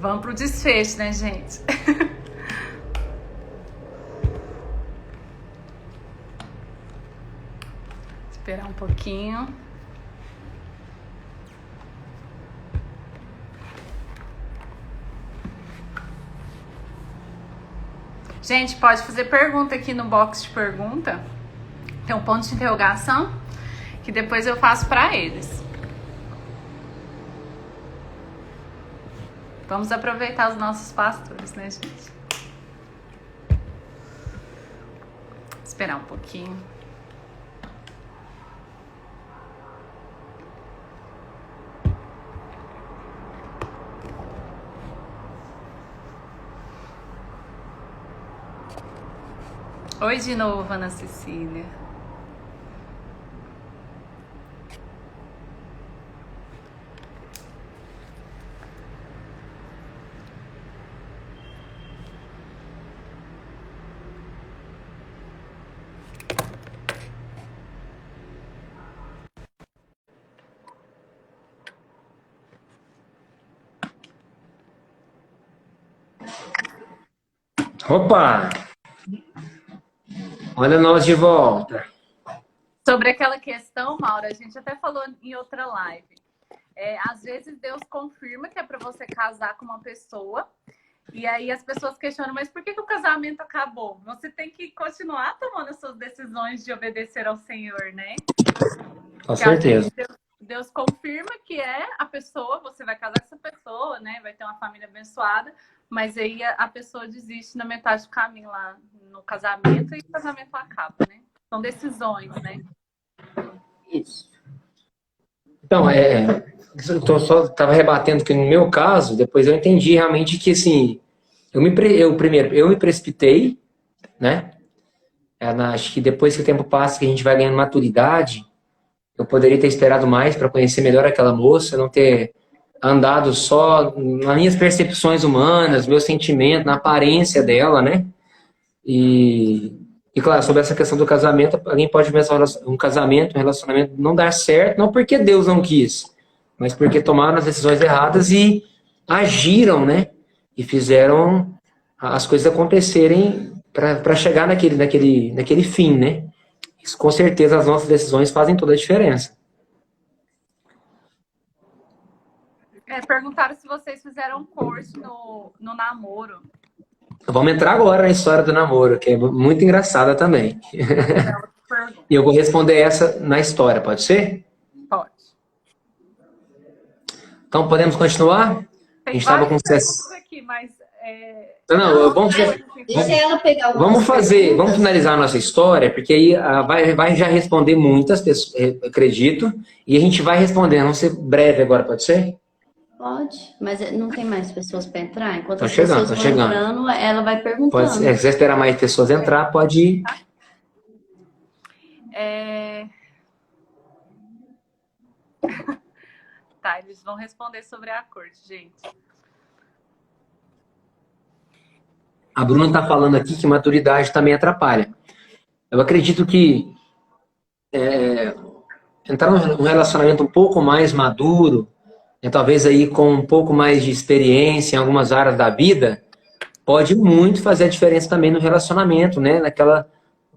Vamos pro desfecho, né, gente? Esperar um pouquinho. Gente, pode fazer pergunta aqui no box de pergunta. Tem um ponto de interrogação que depois eu faço para eles. Vamos aproveitar os nossos pastores, né, gente? Esperar um pouquinho. Oi de novo, Ana Cecília. Opa! Olha nós de volta. Sobre aquela questão, Maura, a gente até falou em outra live. Às vezes Deus confirma que é para você casar com uma pessoa, e aí as pessoas questionam, mas por que o casamento acabou? Você tem que continuar tomando as suas decisões de obedecer ao Senhor, né? Com certeza. Deus confirma que é a pessoa, você vai casar com essa pessoa, né? Vai ter uma família abençoada, mas aí a pessoa desiste na metade do caminho lá no casamento e o casamento acaba, né? São decisões, né? Isso. Então, eu estava rebatendo que no meu caso, depois eu entendi realmente que, assim, primeiro, eu me precipitei, né? Acho que depois que o tempo passa, que a gente vai ganhando maturidade, eu poderia ter esperado mais para conhecer melhor aquela moça, não ter andado só nas minhas percepções humanas, meus sentimentos, na aparência dela, né? E claro, sobre essa questão do casamento, alguém pode pensar um casamento, um relacionamento não dar certo, não porque Deus não quis, mas porque tomaram as decisões erradas e agiram, né? E fizeram as coisas acontecerem para chegar naquele fim, né? Isso, com certeza, as nossas decisões fazem toda a diferença. Perguntaram se vocês fizeram um curso no namoro. Vamos entrar agora na história do namoro, que é muito engraçada também. E eu vou responder essa na história, pode ser? Pode. Então, podemos continuar? Tem a gente estava com perguntas aqui, mas... Deixa ela pegar vamos finalizar a nossa história, porque aí vai já responder muitas pessoas, acredito, e a gente vai respondendo. Vamos ser breve agora, pode ser? Pode, mas não tem mais pessoas para entrar? Enquanto Tô as chegando, pessoas tô vão chegando. entrando, ela vai perguntando. Pode ser, se quiser esperar mais pessoas entrar, pode ir. Tá, eles vão responder sobre a corte, gente. A Bruna está falando aqui que maturidade também atrapalha. Eu acredito que entrar num relacionamento um pouco mais maduro, talvez aí com um pouco mais de experiência em algumas áreas da vida, pode muito fazer a diferença também no relacionamento, né?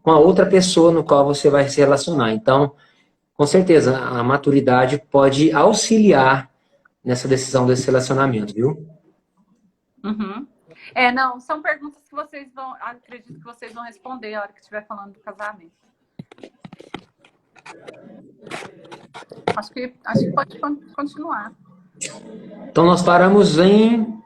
Com a outra pessoa no qual você vai se relacionar. Então, com certeza, a maturidade pode auxiliar nessa decisão desse relacionamento, viu? Uhum. Não, são perguntas que vocês acredito que vocês vão responder a hora que estiver falando do casamento. Acho que pode continuar. Então, nós paramos no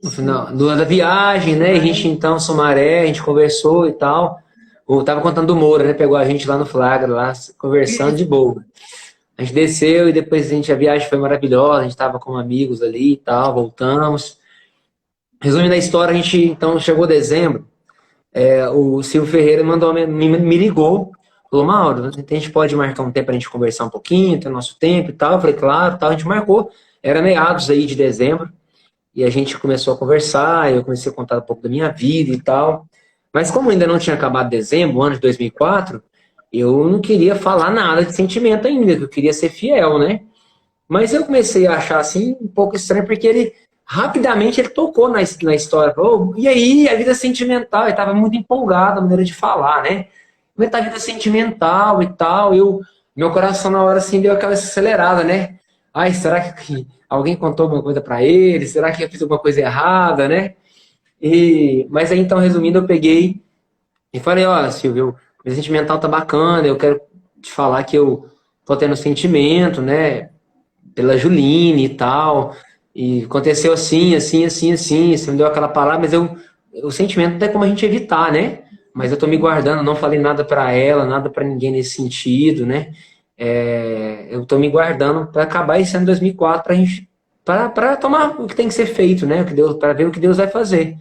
final da viagem, né? A gente, então, Sumaré, a gente conversou e tal. Eu tava contando do Moura, né? Pegou a gente lá no flagra, lá, conversando de boa. A gente desceu e depois a viagem foi maravilhosa, a gente tava com amigos ali e tal, voltamos. Resumindo a história, a gente, então, chegou dezembro, o Silvio Ferreira me ligou, falou, Mauro, a gente pode marcar um tempo pra gente conversar um pouquinho, ter nosso tempo e tal. Eu falei, claro, tal, a gente marcou. Era meados aí de dezembro, e a gente começou a conversar, eu comecei a contar um pouco da minha vida e tal. Mas como ainda não tinha acabado dezembro, o ano de 2004, eu não queria falar nada de sentimento ainda, eu queria ser fiel, né? Mas eu comecei a achar assim um pouco estranho, porque ele rapidamente ele tocou na história. Falou, e aí, a vida sentimental? Ele estava muito empolgado, a maneira de falar, né? Como é que tá a vida sentimental e tal? Meu coração na hora assim deu aquela acelerada, né? Ai, será que alguém contou alguma coisa para ele? Será que eu fiz alguma coisa errada, né? Mas aí então, resumindo, eu peguei e falei, ó, Silvio, meu sentimental tá bacana, eu quero te falar que eu tô tendo sentimento, né? Pela Juline e tal. E aconteceu assim, assim, assim, assim. Você me deu aquela palavra, mas o sentimento não tem como a gente evitar, né? Mas eu tô me guardando, não falei nada pra ela, nada pra ninguém nesse sentido, né? Eu tô me guardando pra acabar esse ano 2004 pra gente, pra tomar o que tem que ser feito, né? O que Deus, para ver o que Deus vai fazer.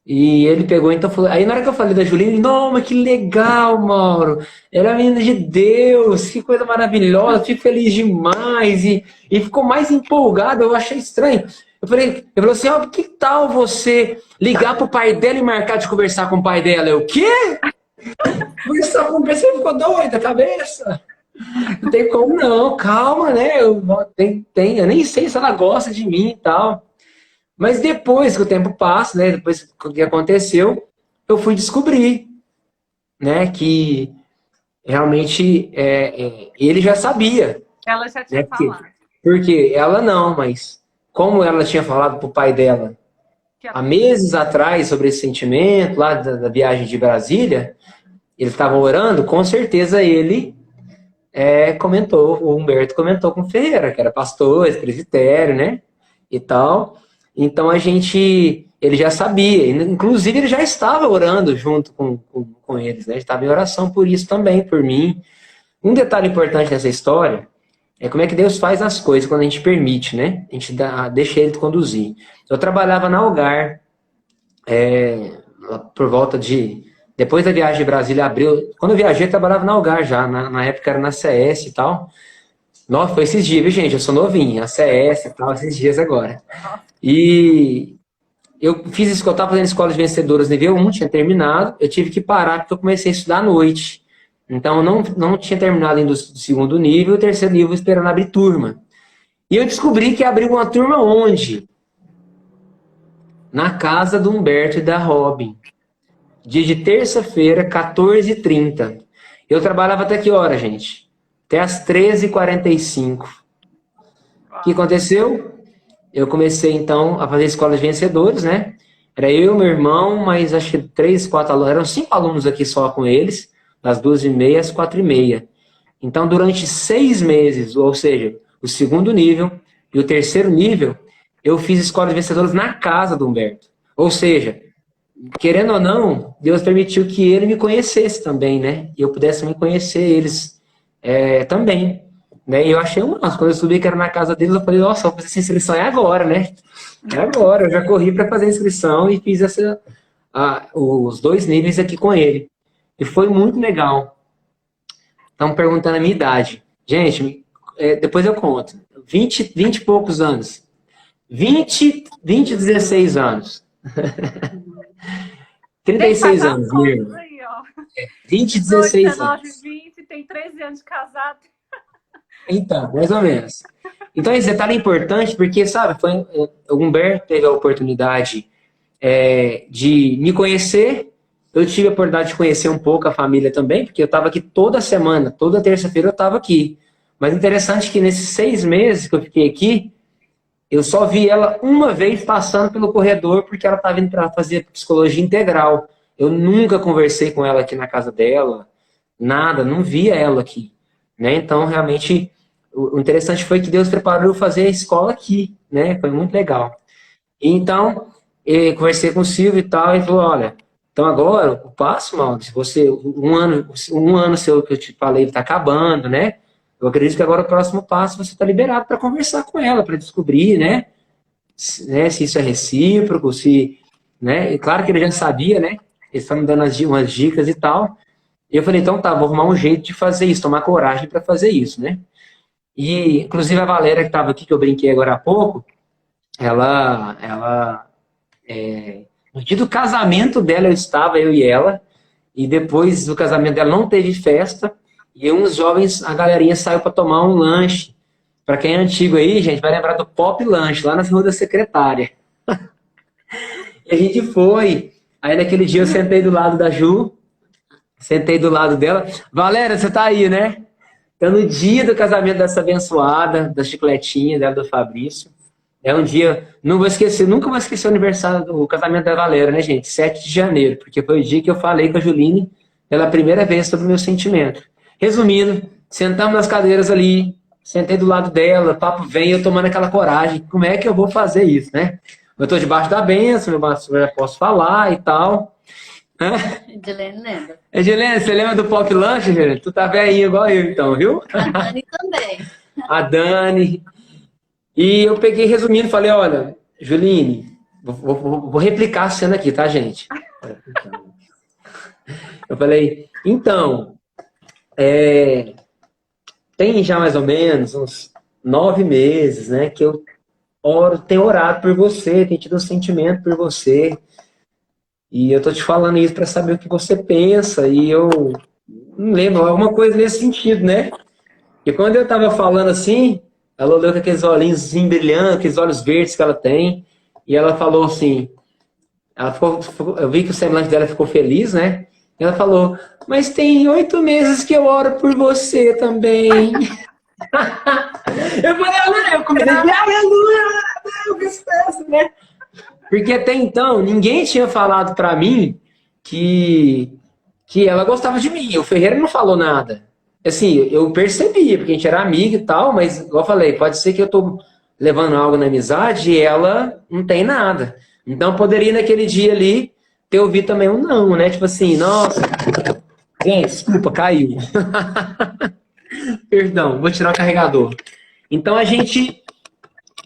E ele pegou, então falou. Aí na hora que eu falei da Juline, não, mas que legal, Mauro. Ela é a menina de Deus, que coisa maravilhosa, fico feliz demais. E ficou mais empolgado, eu achei estranho. Ele falou assim: ó, que tal você ligar pro pai dela e marcar de conversar com o pai dela? Eu, o quê? Conversar com o pai, você ficou doida, cabeça? Não tem como não, calma, né? Eu nem sei se ela gosta de mim e tal. Mas depois que o tempo passa, né, depois que aconteceu, eu fui descobrir, né, que realmente ele já sabia, Ela já né, tinha falado. porque ela não, mas como ela tinha falado pro pai dela há meses atrás sobre esse sentimento lá da viagem de Brasília, eles estavam orando, com certeza ele comentou, o Humberto comentou com o Ferreira, que era pastor, presbitério, né, e tal. Então ele já sabia, inclusive ele já estava orando junto com eles, né? Ele estava em oração por isso também, por mim. Um detalhe importante dessa história é como é que Deus faz as coisas quando a gente permite, né? A gente deixa ele conduzir. Eu trabalhava na Algar, por volta de... Depois da viagem de Brasília, abril... Quando eu viajei, eu trabalhava na Algar já, na época era na CS e tal. Nossa, foi esses dias, viu, gente? Eu sou novinho, a CS e tal, esses dias agora. E eu fiz isso que eu estava fazendo escolas vencedoras nível 1, tinha terminado, eu tive que parar porque eu comecei a estudar à noite. Então eu não tinha terminado ainda o segundo nível, o terceiro nível esperando abrir turma. E eu descobri que abriu uma turma onde? Na casa do Humberto e da Robin. Dia de terça-feira, 14h30. Eu trabalhava até que hora, gente? Até às 13h45. O que aconteceu? Eu comecei, então, a fazer escolas vencedores, né? Era eu, meu irmão, mas acho que 3, 4 alunos. Eram 5 alunos aqui só com eles, das 2h30 às 4h30. Então, durante 6 meses, ou seja, o segundo nível e o terceiro nível, eu fiz escolas vencedoras na casa do Humberto. Ou seja, querendo ou não, Deus permitiu que ele me conhecesse também, né? E eu pudesse me conhecer eles também. Né? E eu achei massa. Quando eu subi que era na casa deles, eu falei, nossa, vou fazer essa inscrição agora, né? É agora. Eu já corri para fazer a inscrição e fiz os 2 níveis aqui com ele. E foi muito legal. Estão perguntando a minha idade. Gente, depois eu conto. 20 e poucos anos. 16 anos. 36 anos, mesmo. 20, 16 anos. 20, tem 13 anos de casado. Então, mais ou menos. Então, esse detalhe é importante porque, sabe, o Humberto teve a oportunidade de me conhecer, eu tive a oportunidade de conhecer um pouco a família também, porque eu estava aqui toda semana, toda terça-feira eu estava aqui. Mas interessante que nesses 6 meses que eu fiquei aqui, eu só vi ela uma vez passando pelo corredor, porque ela estava indo para fazer psicologia integral. Eu nunca conversei com ela aqui na casa dela, nada, não via ela aqui. Né? Então, realmente, o interessante foi que Deus preparou eu fazer a escola aqui, né? Foi muito legal. Então, eu conversei com o Silvio e tal, e falou, olha, então agora, o passo, Mauro, se você, um ano seu que eu te falei está acabando, né? Eu acredito que agora o próximo passo você está liberado para conversar com ela, para descobrir, né? Se isso é recíproco, se... Né? E claro que ele já sabia, né? Eles estão me dando umas dicas e tal. E eu falei, então tá, vou arrumar um jeito de fazer isso, tomar coragem para fazer isso, né? E, inclusive, a Valéria que estava aqui, que eu brinquei agora há pouco, no dia do casamento dela eu estava, eu e ela, e depois do casamento dela não teve festa, e uns jovens, a galerinha saiu para tomar um lanche. Pra quem é antigo aí, gente, vai lembrar do Pop Lanche, lá na Rua da Secretária. E a gente foi. Aí naquele dia eu sentei do lado da Ju, sentei do lado dela. Valéria, você tá aí, né? Então, no dia do casamento dessa abençoada, da chicletinha dela, do Fabrício, é um dia, não vou esquecer, nunca vou esquecer o aniversário do casamento da Valéria, né, gente? 7 de janeiro, porque foi o dia que eu falei com a Juline pela primeira vez sobre o meu sentimento. Resumindo, sentamos nas cadeiras ali, sentei do lado dela, papo vem, eu tomando aquela coragem. Como é que eu vou fazer isso, né? Eu tô debaixo da bênção, eu já posso falar e tal. Edilene lembra. Edilene, você lembra do Pop Lunch, Edilene? Tu tá velhinho igual eu, então, viu? A Dani também. A Dani. E eu peguei resumindo, falei, olha, Juline, vou replicar a cena aqui, tá, gente? Eu falei, então, tem já mais ou menos uns 9 meses, né, que eu tenho orado por você, tenho tido um sentimento por você, e eu tô te falando isso para saber o que você pensa, e eu não lembro, alguma coisa nesse sentido, né? E quando eu tava falando assim, ela olhou com aqueles olhinhos assim, brilhando, aqueles olhos verdes que ela tem, e ela falou assim, eu vi que o semblante dela ficou feliz, né? E ela falou, mas tem 8 meses que eu oro por você também. Eu falei, aleluia, eu comecei a dizer, aleluia, que sucesso, né? Porque até então, ninguém tinha falado pra mim que ela gostava de mim. O Ferreira não falou nada. Assim, eu percebia, porque a gente era amigo e tal, mas, igual eu falei, pode ser que eu tô levando algo na amizade e ela não tem nada. Então, poderia naquele dia ali ter ouvido também um não, né? Tipo assim, nossa, gente, desculpa, caiu. Perdão, vou tirar o carregador. Então, a gente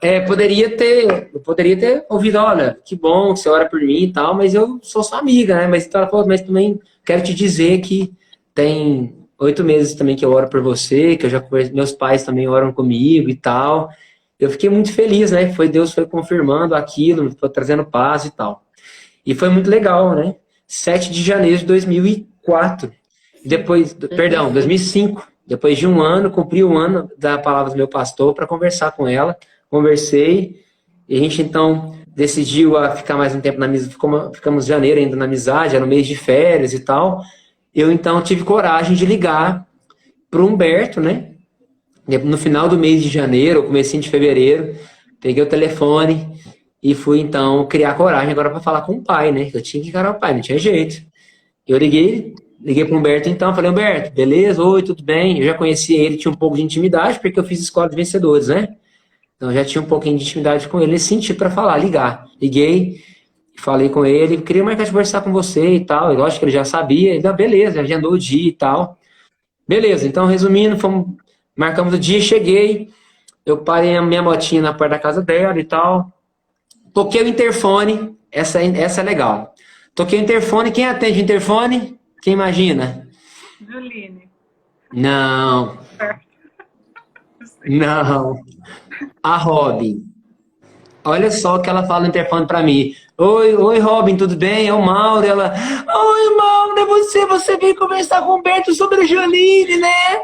eu poderia ter ouvido, olha, que bom que você ora por mim e tal, mas eu sou sua amiga, né? Mas então ela falou, mas também quero te dizer que tem 8 meses também que eu oro por você, que eu já conversei, meus pais também oram comigo e tal. Eu fiquei muito feliz, né? Deus foi confirmando aquilo, foi trazendo paz e tal. E foi muito legal, né? 7 de janeiro de 2004. Depois, perdão, 2005. Depois de um ano, cumpri um ano da palavra do meu pastor para conversar com ela. Conversei, e a gente então decidiu a ficar mais um tempo na amizade, ficamos em janeiro ainda na amizade, era no mês de férias e tal. Eu então tive coragem de ligar para o Humberto, né? No final do mês de janeiro, comecinho de fevereiro, peguei o telefone e fui então criar coragem agora para falar com o pai, né? Eu tinha que encarar o pai, não tinha jeito. Eu liguei para o Humberto então, falei, Humberto, beleza? Oi, tudo bem? Eu já conhecia ele, tinha um pouco de intimidade, porque eu fiz escola de vencedores, né? Então já tinha um pouquinho de intimidade com ele, nesse sentido para falar, ligar. Liguei, falei com ele, queria marcar de conversar com você e tal. Eu acho que ele já sabia, ele, beleza, agendou o dia e tal. Beleza, então resumindo, marcamos o dia, cheguei, eu parei a minha motinha na porta da casa dela e tal. Toquei o interfone, essa é legal. Toquei o interfone, quem atende o interfone? Quem imagina? Juline. Não. Não. A Robin. Olha só o que ela fala no interfone pra mim. Oi, Robin, tudo bem? É o Mauro. Ela, oi, Mauro, é você? Você veio conversar com o Humberto sobre a Juline, né?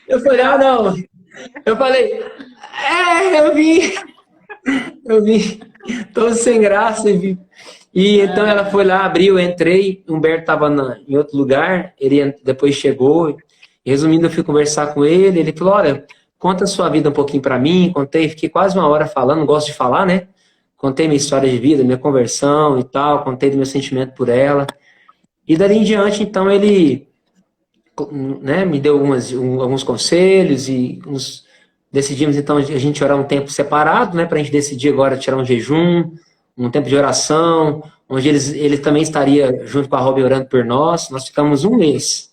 Eu falei, não. Eu falei, eu vim. Tô sem graça. E então ela foi lá, abriu, eu entrei. O Humberto tava em outro lugar. Ele depois chegou. Resumindo, eu fui conversar com ele. Ele falou, olha, conta a sua vida um pouquinho para mim. Contei, fiquei quase 1 hora falando, gosto de falar, né? Contei minha história de vida, minha conversão e tal, contei do meu sentimento por ela. E dali em diante, então, ele, né, me deu alguns conselhos e decidimos, então, a gente orar um tempo separado, né? Para a gente decidir agora tirar um jejum, um tempo de oração, onde ele também estaria junto com a Robin orando por nós. Nós ficamos 1 mês.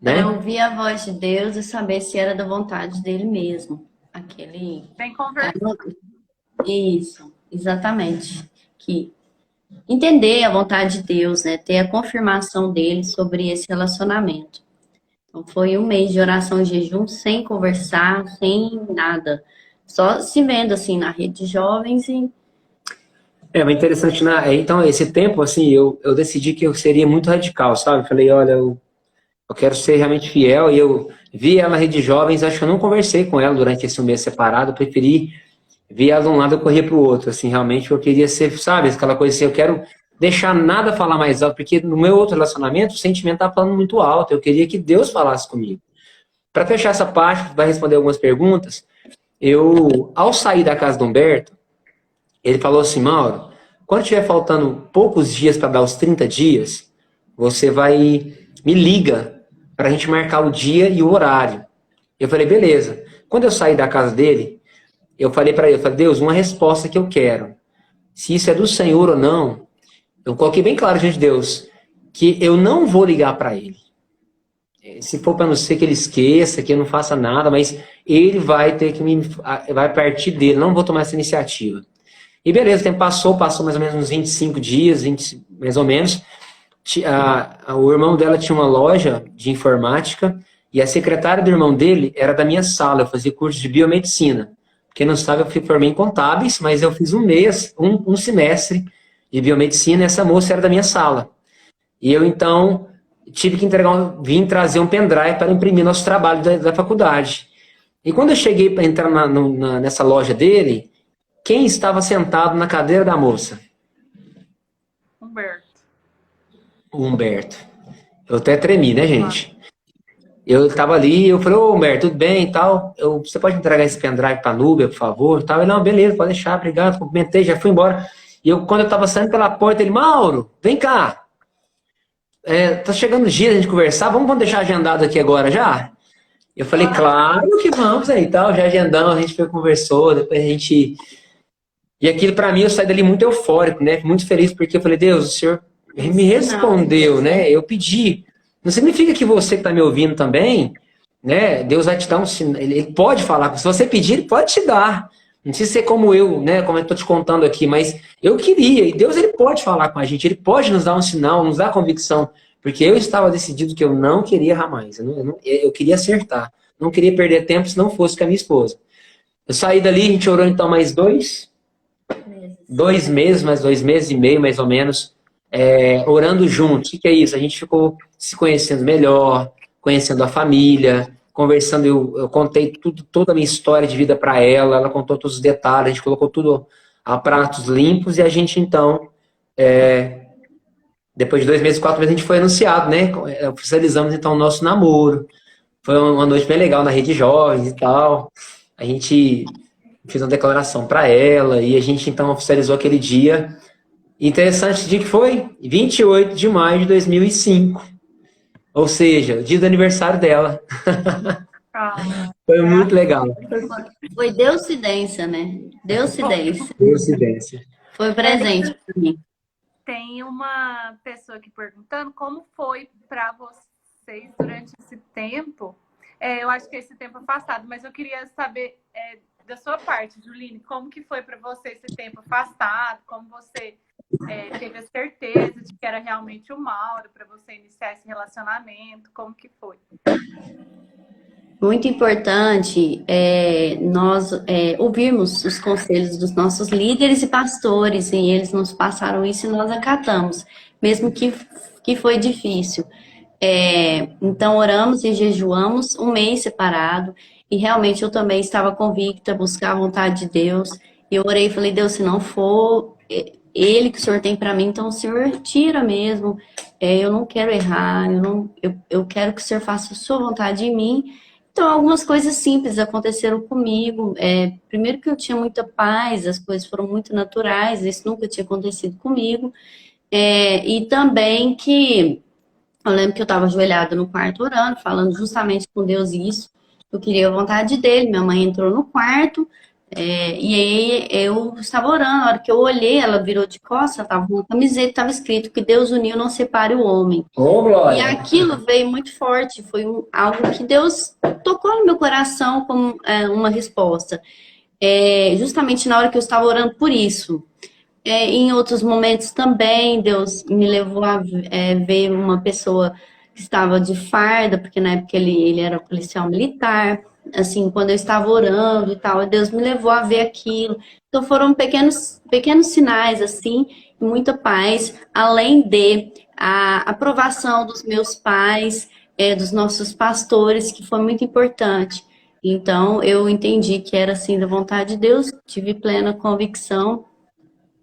Né? Para ouvir a voz de Deus e saber se era da vontade dele mesmo. Aquele. Tem conversa. Isso, exatamente. Que entender a vontade de Deus, né? Ter a confirmação dele sobre esse relacionamento. Então foi 1 mês de oração e jejum, sem conversar, sem nada. Só se vendo assim na rede de jovens e. Mas interessante, né? Então, esse tempo, assim, eu decidi que eu seria muito radical, sabe? Falei, olha, eu quero ser realmente fiel. E eu vi ela na Rede Jovens, acho que eu não conversei com ela durante esse mês separado, eu preferi ver ela de um lado e correr para o outro. Assim, realmente eu queria ser, sabe, aquela coisa assim, eu quero deixar nada falar mais alto, porque no meu outro relacionamento o sentimento tá falando muito alto, eu queria que Deus falasse comigo. Para fechar essa parte, vai responder algumas perguntas. Eu, ao sair da casa do Humberto, ele falou assim, Mauro, quando tiver faltando poucos dias para dar os 30 dias, você vai, me liga para a gente marcar o dia e o horário. Eu falei, beleza. Quando eu saí da casa dele, eu falei para ele, eu falei, Deus, uma resposta que eu quero. Se isso é do Senhor ou não, eu coloquei bem claro diante de Deus que eu não vou ligar para ele. Se for para não ser que ele esqueça, que eu não faça nada, mas ele vai ter que vai partir dele, não vou tomar essa iniciativa. E beleza, o tempo passou mais ou menos uns 25 dias, 20, mais ou menos. O irmão dela tinha uma loja de informática e a secretária do irmão dele era da minha sala, eu fazia curso de biomedicina. Quem não sabe, eu formei em contábeis, mas eu fiz um semestre de biomedicina e essa moça era da minha sala. E eu, então, tive que vim trazer um pendrive para imprimir nosso trabalho da faculdade. E quando eu cheguei para entrar nessa loja dele, quem estava sentado na cadeira da moça? Humberto. O Humberto. Eu até tremi, né, gente? Eu estava ali, eu falei, ô Humberto, tudo bem e tal? Você pode entregar esse pendrive para a Núbia, por favor? Tal. Ele, não, beleza, pode deixar, obrigado, cumprimentei, já fui embora. E quando eu estava saindo pela porta, ele, Mauro, vem cá. Tá chegando o dia da gente conversar, vamos deixar agendado aqui agora já? Eu falei, claro que vamos aí, tal, já agendamos, a gente conversou, depois a gente... E aquilo para mim, eu saí dali muito eufórico, né? Muito feliz, porque eu falei, Deus, o Senhor me respondeu, né? Eu pedi. Não significa que você que está me ouvindo também, né? Deus vai te dar um sinal, ele pode falar, se você pedir, ele pode te dar. Não precisa ser como eu, né? Como eu estou te contando aqui, mas eu queria, e Deus ele pode falar com a gente, ele pode nos dar um sinal, nos dar convicção, porque eu estava decidido que eu não queria errar mais, eu queria acertar, não queria perder tempo se não fosse com a minha esposa. Eu saí dali, a gente orou então mais 2 meses, mais 2 meses e meio, mais ou menos, orando juntos. O que é isso? A gente ficou se conhecendo melhor, conhecendo a família, conversando, eu contei toda a minha história de vida para ela, ela contou todos os detalhes, a gente colocou tudo a pratos limpos e a gente então, depois de 2 meses, 4 meses, a gente foi anunciado, né? Oficializamos então o nosso namoro. Foi uma noite bem legal na Rede Jovens e tal. A gente fez uma declaração para ela e a gente então oficializou aquele dia. Interessante, o dia que foi? 28 de maio de 2005. Ou seja, o dia do aniversário dela. Foi muito legal. Foi Deuscidência, né? Deuscidência. Deuscidência. Foi presente para mim. Tem uma pessoa aqui perguntando como foi para vocês durante esse tempo. Eu acho que esse tempo afastado, mas eu queria saber da sua parte, Juline, como que foi para você esse tempo afastado? Como você teve a certeza de que era realmente o Mauro para você iniciar esse relacionamento? Como que foi? Muito importante nós ouvirmos os conselhos dos nossos líderes e pastores, e eles nos passaram isso e nós acatamos, mesmo que foi difícil. Então, oramos e jejuamos 1 mês separado, e realmente eu também estava convicta a buscar a vontade de Deus. E eu orei e falei, Deus, se não for Ele que o Senhor tem para mim, então o Senhor tira mesmo. Eu não quero errar, eu quero que o Senhor faça a sua vontade em mim. Então, algumas coisas simples aconteceram comigo. Primeiro que eu tinha muita paz, as coisas foram muito naturais, isso nunca tinha acontecido comigo. E também que eu lembro que eu estava ajoelhada no quarto orando, falando justamente com Deus isso. Eu queria a vontade dele, minha mãe entrou no quarto, e aí eu estava orando. Na hora que eu olhei, ela virou de costas, estava com uma camiseta, estava escrito que Deus uniu, não separe o homem. Oh, glória. E aquilo veio muito forte, foi algo que Deus tocou no meu coração como uma resposta. Justamente na hora que eu estava orando por isso. Em outros momentos também, Deus me levou a ver uma pessoa que estava de farda, porque na época ele era policial militar, assim, quando eu estava orando e tal, Deus me levou a ver aquilo. Então foram pequenos sinais, assim, muita paz, além de a aprovação dos meus pais, dos nossos pastores, que foi muito importante. Então, eu entendi que era assim da vontade de Deus, tive plena convicção,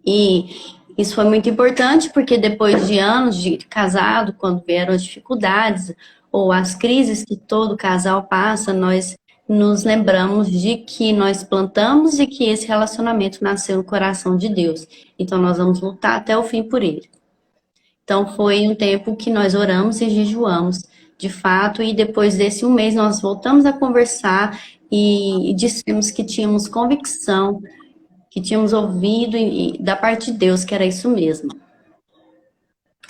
e isso foi muito importante, porque depois de anos de casado, quando vieram as dificuldades ou as crises que todo casal passa, nós nos lembramos de que nós plantamos e que esse relacionamento nasceu no coração de Deus. Então, nós vamos lutar até o fim por ele. Então, foi um tempo que nós oramos e jejuamos, de fato, e depois desse um mês nós voltamos a conversar e dissemos que tínhamos convicção, que tínhamos ouvido da parte de Deus que era isso mesmo.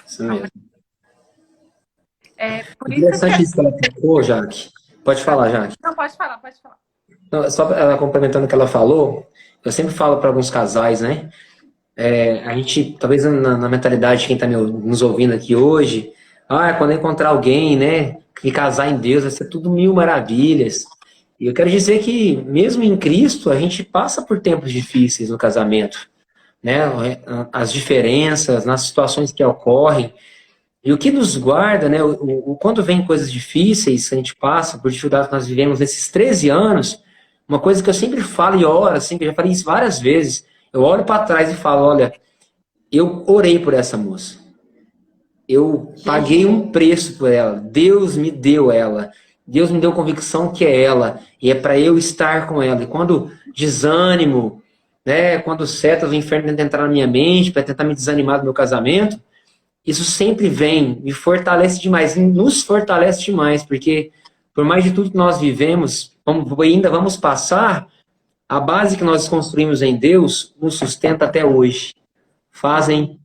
Isso mesmo. Por isso Interessante isso que ela falou, Jaque. Pode falar, Jaque. Não, pode falar, pode falar. Não, só ela complementando o que ela falou, eu sempre falo para alguns casais, né? A gente, talvez na mentalidade de quem está nos ouvindo aqui hoje, quando eu encontrar alguém, né, que casar em Deus, vai ser tudo mil maravilhas. E eu quero dizer que, mesmo em Cristo, a gente passa por tempos difíceis no casamento, né? As diferenças, nas situações que ocorrem. E o que nos guarda, né? Quando vem coisas difíceis, a gente passa por dificuldades que nós vivemos nesses 13 anos, uma coisa que eu sempre falo e oro, assim, que eu já falei isso várias vezes, eu olho para trás e falo, olha, eu orei por essa moça. Eu paguei um preço por ela. Deus me deu ela. Deus me deu convicção que é ela. E é para eu estar com ela. E quando desânimo, né, quando setas do inferno tentam entrar na minha mente para tentar me desanimar do meu casamento, isso sempre vem, me fortalece demais, nos fortalece demais, porque por mais de tudo que nós vivemos, ainda vamos passar, a base que nós construímos em Deus nos sustenta até hoje. Fazem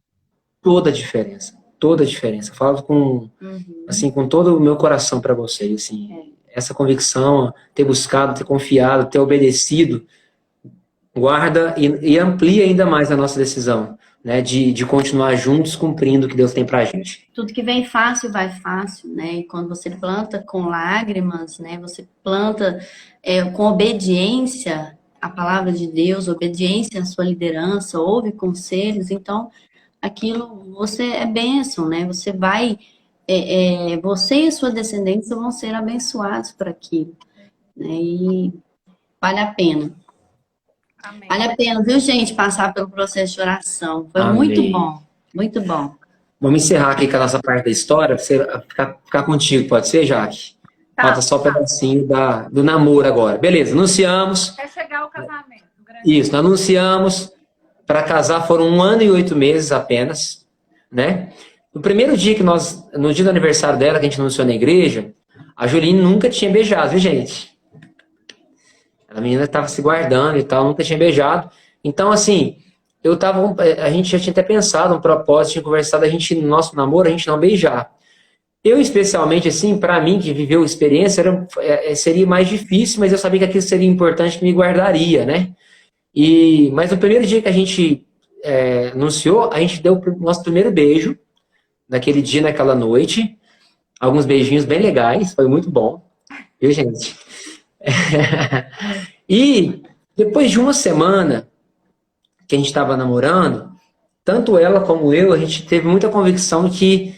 toda a diferença. Toda a diferença. Falo com, assim, com todo o meu coração para vocês. Assim, essa convicção, ter buscado, ter confiado, ter obedecido, guarda e amplia ainda mais a nossa decisão, né, de continuar juntos cumprindo o que Deus tem para a gente. Tudo que vem fácil, vai fácil, né? E quando você planta com lágrimas, né? Você planta com obediência à palavra de Deus, obediência à sua liderança, ouve conselhos, então aquilo você é bênção, né? Você vai, você e a sua descendência vão ser abençoados por aquilo, né? E vale a pena. Amém. Vale a pena, viu, gente, passar pelo processo de oração. Foi Amém. muito bom, muito bom. Vamos encerrar aqui com a nossa parte da história, para você ficar contigo, pode ser, Jaque? Falta só um pedacinho do namoro agora. Beleza, anunciamos. Até chegar ao casamento. Isso, nós anunciamos. Para casar foram 1 ano e 8 meses apenas, né? No primeiro dia no dia do aniversário dela, que a gente anunciou na igreja, a Juline nunca tinha beijado, viu, gente? A menina estava se guardando e tal, nunca tinha beijado. Então, assim, a gente já tinha até pensado um propósito, tinha conversado, no nosso namoro, a gente não beijar. Eu, especialmente, assim, para mim, que viveu a experiência, seria mais difícil, mas eu sabia que aquilo seria importante, que me guardaria, né? Mas no primeiro dia que a gente anunciou, a gente deu o nosso primeiro beijo, naquele dia, naquela noite. Alguns beijinhos bem legais, foi muito bom. Viu, gente? E depois de uma semana que a gente estava namorando, tanto ela como eu, a gente teve muita convicção que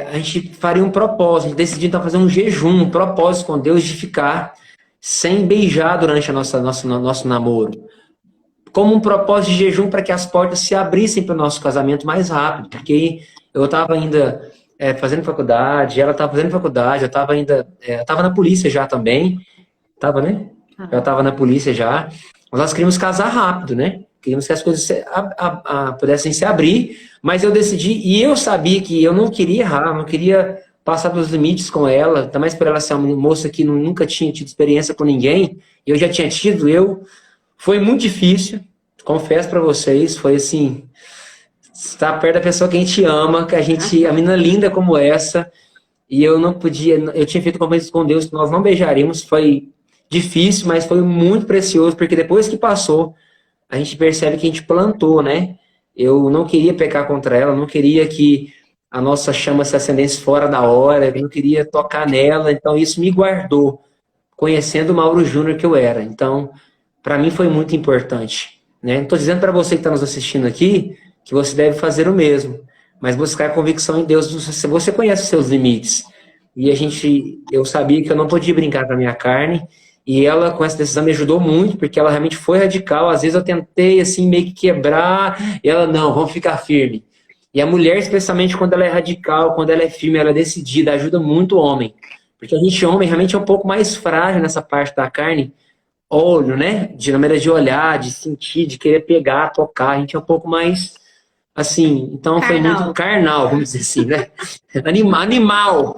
a gente faria um propósito, a gente decidiu então fazer um jejum, um propósito com Deus de ficar sem beijar durante nosso namoro. Como um propósito de jejum para que as portas se abrissem para o nosso casamento mais rápido, porque eu estava ainda fazendo faculdade, ela estava fazendo faculdade, eu estava na polícia já também, estava, né? Eu estava na polícia já, mas nós queríamos casar rápido, né? Queríamos que as coisas pudessem se abrir, mas eu decidi, e eu sabia que eu não queria errar, não queria passar pelos limites com ela, ainda mais por ela ser uma moça que nunca tinha tido experiência com ninguém, eu já tinha tido, foi muito difícil, confesso para vocês, foi assim, estar perto da pessoa que a gente ama, a menina linda como essa, e eu não podia, eu tinha feito compromisso com Deus que nós não beijaríamos, foi difícil, mas foi muito precioso, porque depois que passou, a gente percebe que a gente plantou, né? Eu não queria pecar contra ela, não queria que a nossa chama se acendesse fora da hora, eu não queria tocar nela, então isso me guardou, conhecendo o Mauro Júnior que eu era. Então, para mim foi muito importante, né? Não estou dizendo para você que está nos assistindo aqui que você deve fazer o mesmo, mas buscar a convicção em Deus, você conhece os seus limites. e eu sabia que eu não podia brincar com a minha carne, e ela, com essa decisão, me ajudou muito, porque ela realmente foi radical. Às vezes eu tentei, assim, meio que quebrar, e ela, não, vamos ficar firme. E a mulher, especialmente quando ela é radical, quando ela é firme, ela é decidida, ajuda muito o homem. Porque a gente, homem, realmente é um pouco mais frágil nessa parte da carne, olho, né? De maneira de olhar, de sentir, de querer pegar, tocar. A gente é um pouco mais, assim, então foi muito carnal, vamos dizer assim, né? Animal.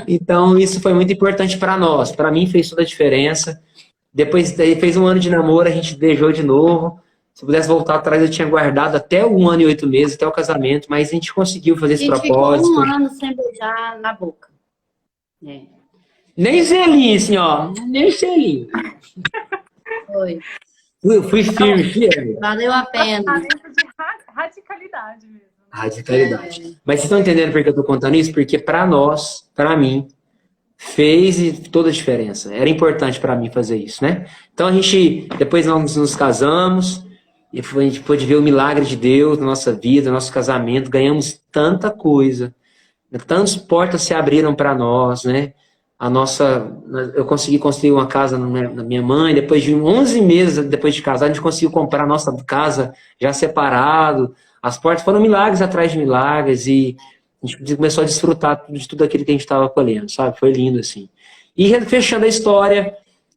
Então, isso foi muito importante para nós. Para mim, fez toda a diferença. Depois, daí, fez um ano de namoro, a gente beijou de novo. Se eu pudesse voltar atrás, eu tinha guardado até 1 ano e 8 meses, até o casamento, mas a gente conseguiu fazer esse propósito. Ficou 1 ano sem beijar na boca. É. Nem selinho, assim, ó. Nem selinho. Foi. Fui firme. Valeu a pena. De radicalidade mesmo. Radicalidade. Mas vocês estão entendendo por que eu estou contando isso? Porque para nós, para mim, fez toda a diferença. Era importante para mim fazer isso, né? Então depois nós nos casamos, e a gente pôde ver o milagre de Deus na nossa vida, no nosso casamento, ganhamos tanta coisa, tantas portas se abriram para nós, né? Eu consegui construir uma casa na minha mãe, depois de 11 meses depois de casar, a gente conseguiu comprar a nossa casa já separado. As portas foram milagres atrás de milagres, e a gente começou a desfrutar de tudo aquilo que a gente estava colhendo, sabe? Foi lindo, assim. E fechando a história,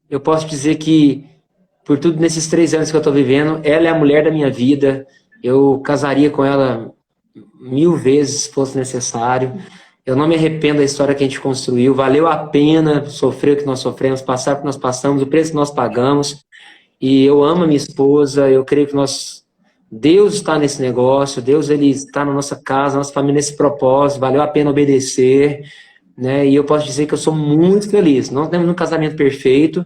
eu posso dizer que, por tudo nesses 3 anos que eu estou vivendo, ela é a mulher da minha vida. Eu casaria com ela 1000 vezes, se fosse necessário. Eu não me arrependo da história que a gente construiu. Valeu a pena sofrer o que nós sofremos, passar o que nós passamos, o preço que nós pagamos. E eu amo a minha esposa, eu creio que Deus está nesse negócio, Deus ele está na nossa casa, na nossa família, nesse propósito, valeu a pena obedecer, né? E eu posso dizer que eu sou muito feliz. Não temos um casamento perfeito,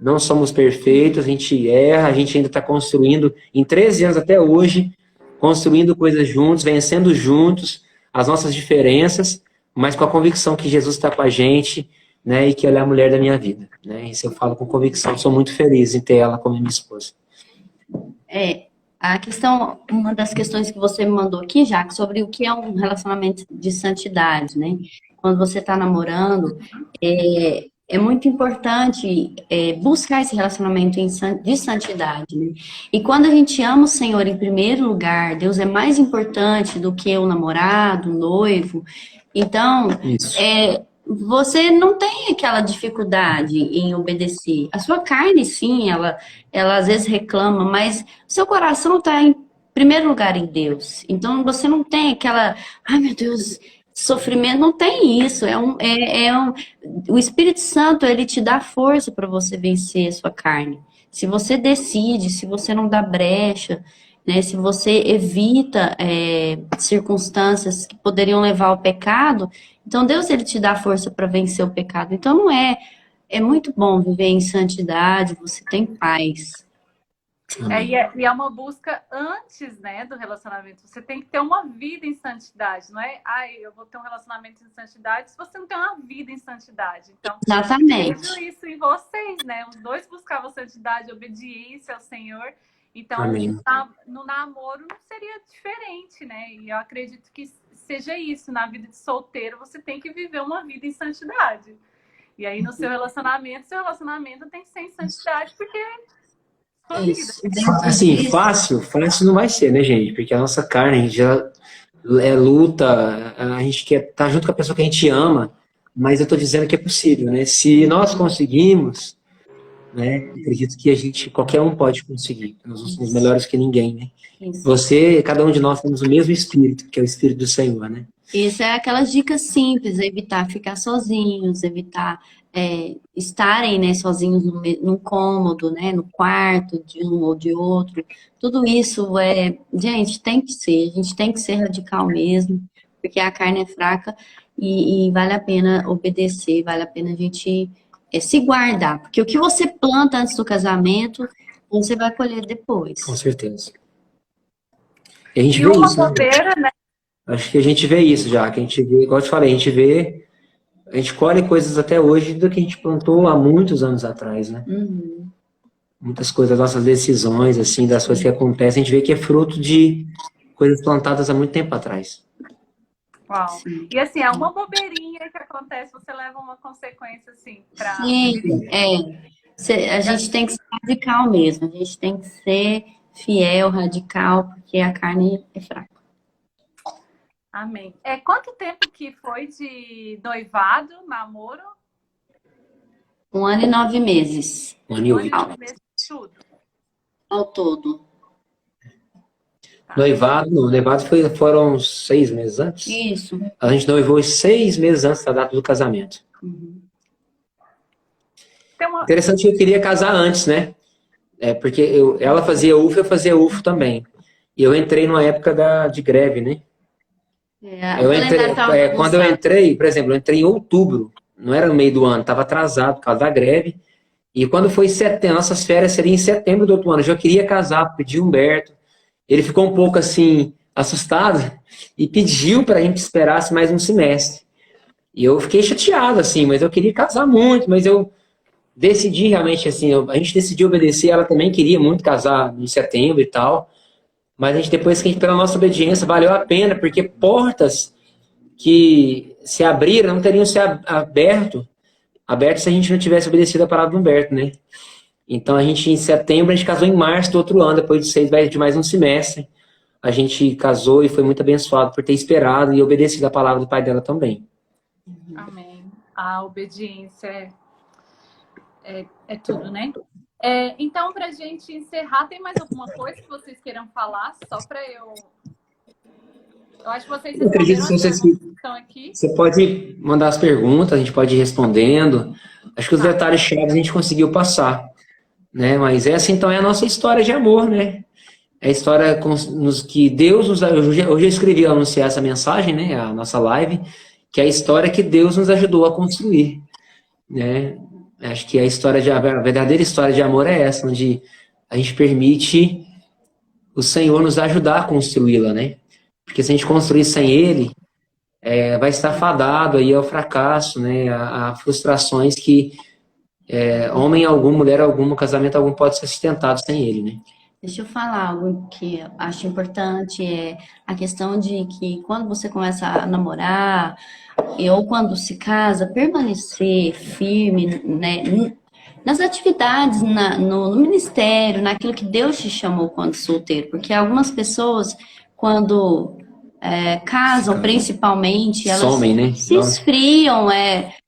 não somos perfeitos, a gente erra, a gente ainda está construindo, em 13 anos até hoje, construindo coisas juntos, vencendo juntos as nossas diferenças, mas com a convicção que Jesus está com a gente, né? E que ela é a mulher da minha vida, né? Isso eu falo com convicção, sou muito feliz em ter ela como minha esposa. Uma das questões que você me mandou aqui, Jaque, sobre o que é um relacionamento de santidade, né? Quando você está namorando, é muito importante buscar esse relacionamento de santidade, né? E quando a gente ama o Senhor em primeiro lugar, Deus é mais importante do que o namorado, o noivo. Então, você não tem aquela dificuldade em obedecer. A sua carne, sim, ela às vezes reclama, mas o seu coração está em primeiro lugar em Deus. Então, você não tem aquela, ai meu Deus, sofrimento, não tem isso. O Espírito Santo, ele te dá força para você vencer a sua carne. Se você decide, se você não dá brecha, né, se você evita circunstâncias que poderiam levar ao pecado, então Deus ele te dá força para vencer o pecado. Então não é muito bom viver em santidade, você tem paz. E é uma busca antes, né, do relacionamento. Você tem que ter uma vida em santidade, não é? Eu vou ter um relacionamento em santidade se você não tem uma vida em santidade. Então, exatamente. Vejo isso em vocês, né? Os dois buscavam santidade, obediência ao Senhor. Então, no namoro não seria diferente, né? E eu acredito que seja isso. Na vida de solteiro, você tem que viver uma vida em santidade. E aí, no seu relacionamento tem que ser em santidade, porque é vida. Assim, fácil não vai ser, né, gente? Porque a nossa carne, a gente já luta, a gente quer estar junto com a pessoa que a gente ama, mas eu tô dizendo que é possível, né? Se nós conseguimos, né? Acredito que qualquer um pode conseguir. Nós não somos melhores que ninguém, né? Isso. Cada um de nós temos o mesmo Espírito, que é o Espírito do Senhor, né? Isso é aquelas dicas simples, evitar ficar sozinhos, evitar estarem, né, sozinhos num cômodo, né, no quarto de um ou de outro. Tudo isso gente, a gente tem que ser radical mesmo, porque a carne é fraca e vale a pena obedecer, vale a pena a gente se guardar, porque o que você planta antes do casamento, você vai colher depois. Com certeza. E a gente vê isso, né? Acho que a gente vê isso já, que a gente vê, igual eu te falei, a gente colhe coisas até hoje do que a gente plantou há muitos anos atrás, né? Uhum. Muitas coisas, nossas decisões, assim, das coisas que acontecem, a gente vê que é fruto de coisas plantadas há muito tempo atrás. Uau. Sim. E assim, é uma bobeirinha que acontece, você leva uma consequência assim para Sim, a gente tem que ser radical mesmo, a gente tem que ser fiel, radical, porque a carne é fraca. Amém. Quanto tempo que foi de noivado, namoro? 1 ano e 9 meses 1 ano e 8. 9 meses, tudo. ao todo. Noivado foram 6 meses antes. Isso. A gente noivou 6 meses antes da data do casamento. Interessante que eu queria casar antes, né? Porque ela fazia UFO, eu fazia UFO também. E eu entrei numa época de greve, né? Quando eu entrei, por exemplo, eu entrei em outubro, não era no meio do ano, estava atrasado por causa da greve. E quando foi setembro, nossas férias seriam em setembro do outro ano, eu já queria casar, pedi Humberto. Ele ficou um pouco assim, assustado, e pediu para a gente esperasse mais um semestre. E eu fiquei chateado, assim, mas eu queria casar muito, mas eu decidi realmente, assim, a gente decidiu obedecer, ela também queria muito casar em setembro e tal, mas a gente, depois que pela nossa obediência, valeu a pena, porque portas que se abriram não teriam se aberto se a gente não tivesse obedecido a palavra do Humberto, né? Então, em setembro, a gente casou em março do outro ano, depois de mais um semestre. A gente casou e foi muito abençoado por ter esperado e obedecido a palavra do pai dela também. Amém. A obediência é tudo, né? Então, para a gente encerrar, tem mais alguma coisa que vocês queiram falar? Só para eu... Eu acho que vocês acredito que vocês estão aqui. Você pode mandar as perguntas, a gente pode ir respondendo. Acho que os detalhes chaves a gente conseguiu passar, né? Mas essa então é a nossa história de amor, né? É a história que Deus nos... Hoje eu escrevi ao anunciar essa mensagem, né? A nossa live, que é a história que Deus nos ajudou a construir, né? Acho que a verdadeira história de amor é essa, onde a gente permite o Senhor nos ajudar a construí-la, né? Porque se a gente construir sem Ele, vai estar fadado aí ao fracasso, né? A frustrações que homem algum, mulher alguma, casamento algum pode ser sustentado sem Ele, né? Deixa eu falar algo que eu acho importante, é a questão de que quando você começa a namorar, ou quando se casa, permanecer firme, né, nas atividades, no ministério, naquilo que Deus te chamou quando solteiro. Porque algumas pessoas, quando casam, principalmente, elas Somem, né? se esfriam,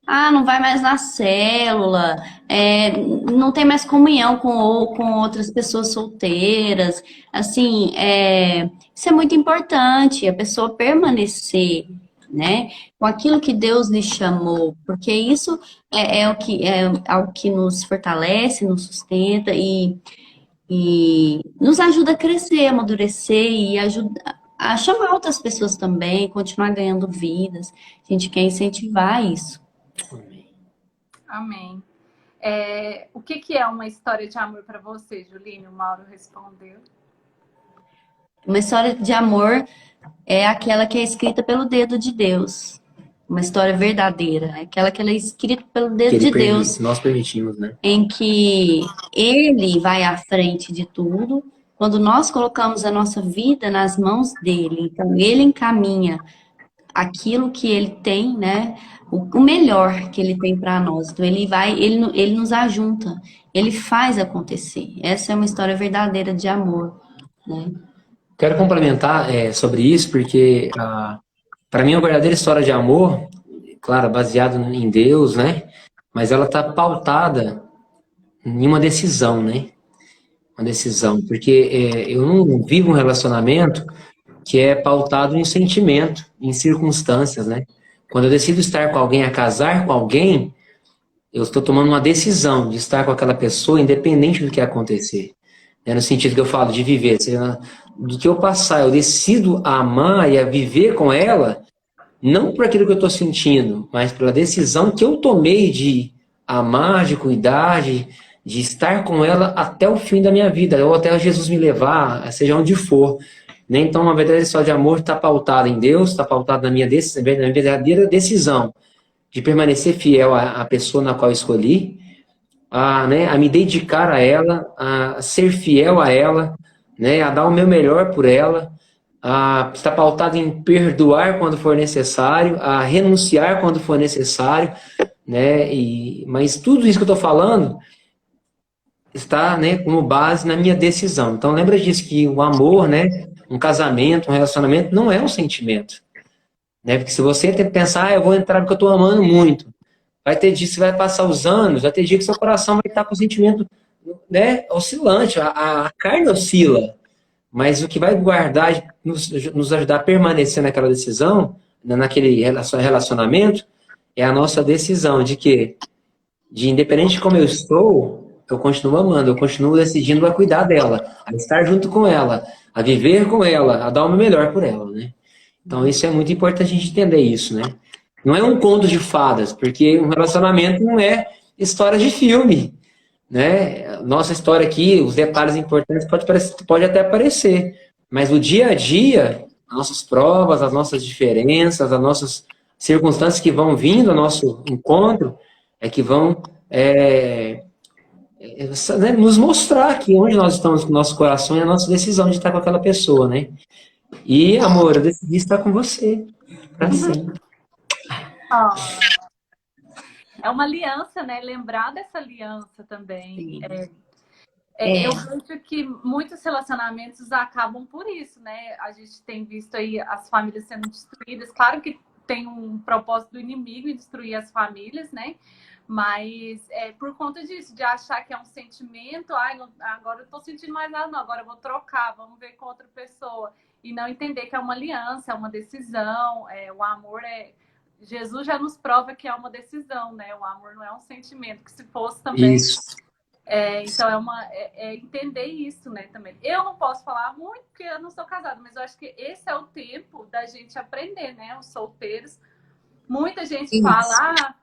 não vai mais na célula, não tem mais comunhão com outras pessoas solteiras. Assim, isso é muito importante, a pessoa permanecer, né, com aquilo que Deus lhe chamou, porque isso é algo que nos fortalece, nos sustenta e nos ajuda a crescer, a amadurecer e ajuda a chamar outras pessoas também, continuar ganhando vidas. A gente quer incentivar isso. Amém. O que é uma história de amor para você, Juline? O Mauro respondeu. Uma história de amor é aquela que é escrita pelo dedo de Deus. Uma história verdadeira. Aquela que é escrita pelo dedo de Deus. Nós permitimos, né? Em que Ele vai à frente de tudo. Quando nós colocamos a nossa vida nas mãos dele, então ele encaminha aquilo que ele tem, né? O melhor que ele tem para nós. Então ele nos ajunta, ele faz acontecer. Essa é uma história verdadeira de amor, né? Quero complementar sobre isso, porque para mim a verdadeira história de amor, claro, baseada em Deus, né? Mas ela está pautada em uma decisão, né? Uma decisão, porque eu não vivo um relacionamento que é pautado em sentimento, em circunstâncias, né? Quando eu decido estar com alguém, a casar com alguém, eu estou tomando uma decisão de estar com aquela pessoa independente do que acontecer. No sentido que eu falo de viver, do que eu passar, eu decido a amar e a viver com ela, não por aquilo que eu estou sentindo, mas pela decisão que eu tomei de amar, de cuidar, de estar com ela até o fim da minha vida, ou até Jesus me levar, seja onde for. Então, uma verdadeira história de amor está pautada em Deus, está pautada na minha verdadeira decisão de permanecer fiel à pessoa na qual eu escolhi, a me dedicar a ela, a ser fiel a ela, né, a dar o meu melhor por ela, está pautado em perdoar quando for necessário, a renunciar quando for necessário, né? Mas tudo isso que eu estou falando está, né, como base na minha decisão. Então lembra disso, que o amor, né, um casamento, um relacionamento, não é um sentimento, né? Porque se você tem que pensar, eu vou entrar porque eu estou amando muito, vai ter dia que você vai passar os anos, vai ter dia que seu coração vai estar com o sentimento, né, oscilante, a carne oscila, mas o que vai guardar, nos ajudar a permanecer naquela decisão, naquele relacionamento, é a nossa decisão de que, independente de como eu estou, eu continuo amando, eu continuo decidindo a cuidar dela, a estar junto com ela, a viver com ela, a dar o meu melhor por ela, né? Então isso é muito importante a gente entender isso, né? Não é um conto de fadas, porque um relacionamento não é história de filme, né? Nossa história aqui, os detalhes importantes pode até aparecer, mas o dia a dia, as nossas provas, as nossas diferenças, as nossas circunstâncias que vão vindo ao nosso encontro, é que vão né, nos mostrar aqui onde nós estamos com o nosso coração e a nossa decisão de estar com aquela pessoa, né? E, amor, eu decidi estar com você para sempre. É uma aliança, né? Lembrar dessa aliança também. Eu vejo que muitos relacionamentos acabam por isso, né? A gente tem visto aí as famílias sendo destruídas. Claro que tem um propósito do inimigo em destruir as famílias, né? Mas por conta disso, de achar que é um sentimento, agora eu tô sentindo mais nada, não, agora eu vou trocar, vamos ver com outra pessoa. E não entender que é uma aliança, é uma decisão, o amor Jesus já nos prova que é uma decisão, né? O amor não é um sentimento, que se fosse também... Isso. Então é entender isso, né, também. Eu não posso falar muito porque eu não sou casada, mas eu acho que esse é o tempo da gente aprender, né? Os solteiros. Muita gente fala,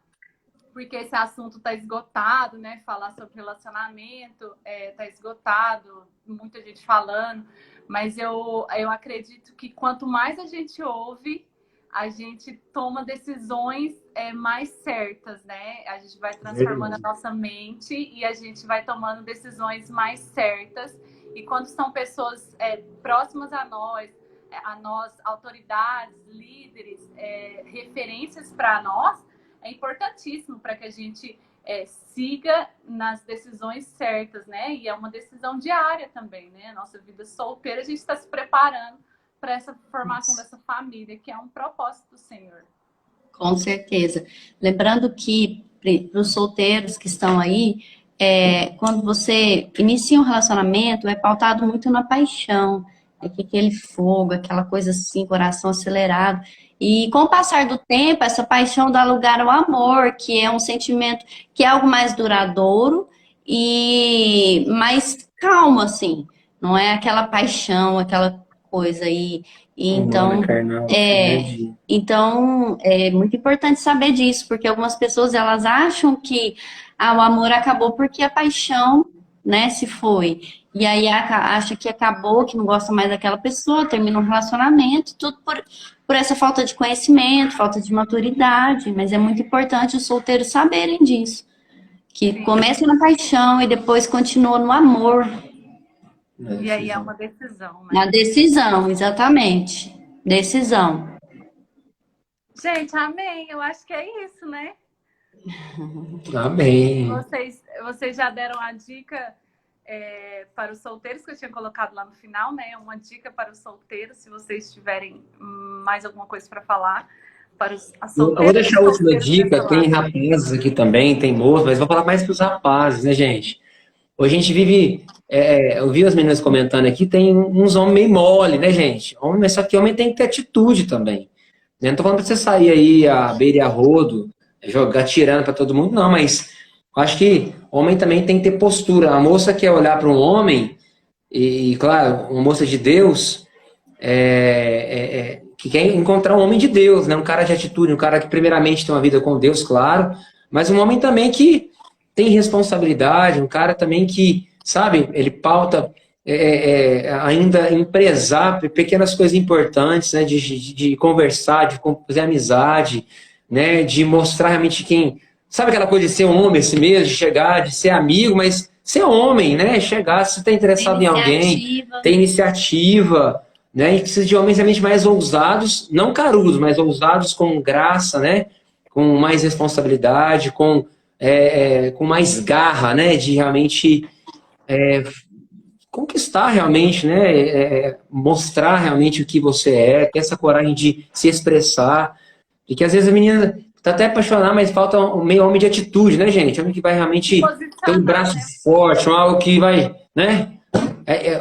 porque esse assunto está esgotado, né? Falar sobre relacionamento está esgotado, muita gente falando, mas eu acredito que quanto mais a gente ouve, a gente toma decisões mais certas, né? A gente vai transformando a nossa mente e a gente vai tomando decisões mais certas. E quando são pessoas próximas a nós, autoridades, líderes, referências para nós, é importantíssimo para que a gente siga nas decisões certas, né? E é uma decisão diária também, né? Nossa vida solteira, a gente está se preparando para essa formação dessa família, que é um propósito do Senhor. Com certeza. Lembrando que, para os solteiros que estão aí, quando você inicia um relacionamento, é pautado muito na paixão, aquele fogo, aquela coisa assim, coração acelerado. E com o passar do tempo, essa paixão dá lugar ao amor, que é um sentimento que é algo mais duradouro e mais calmo, assim. Não é aquela paixão, aquela coisa aí. Então, então, é muito importante saber disso, porque algumas pessoas, elas acham que o amor acabou porque a paixão, né, se foi. E aí acha que acabou, que não gosta mais daquela pessoa, termina um relacionamento, tudo por essa falta de conhecimento, falta de maturidade. Mas é muito importante os solteiros saberem disso. Que começa na paixão e depois continua no amor. E aí é uma decisão, né? Uma decisão, exatamente. Decisão. Gente, amém. Eu acho que é isso, né? Amém. Vocês já deram a dica para os solteiros, que eu tinha colocado lá no final, né? Uma dica para os solteiros, se vocês tiverem mais alguma coisa para falar. Para os solteiros. Eu vou deixar a última dica. Tem rapazes aqui também, tem moços, mas vou falar mais para os rapazes, né, gente? Hoje a gente vive... eu vi as meninas comentando aqui, tem uns homens meio mole, né, gente? Mas só que homem tem que ter atitude também. Né? Não tô falando pra você sair aí a beira e a rodo, jogar tirando para todo mundo, não, mas acho que homem também tem que ter postura. A moça quer olhar para um homem, e claro, uma moça de Deus, que quer encontrar um homem de Deus, né? Um cara de atitude, um cara que primeiramente tem uma vida com Deus, claro, mas um homem também que tem responsabilidade, um cara também que, sabe, ele pauta ainda em prezar pequenas coisas importantes, né, de conversar, de fazer amizade, né, de mostrar realmente quem... Sabe aquela coisa de ser homem assim mesmo, de chegar, de ser amigo, mas ser homem, né, chegar, se está interessado em alguém, ter iniciativa, né? E precisa de homens realmente mais ousados, não carudos, mas ousados com graça, né? Com mais responsabilidade, com mais garra, né? De realmente conquistar realmente, né? Mostrar realmente o que você é, ter essa coragem de se expressar. E que às vezes a menina tá até apaixonada, mas falta um meio homem de atitude, né, gente? Homem que vai realmente ter um braço forte, algo que vai, né?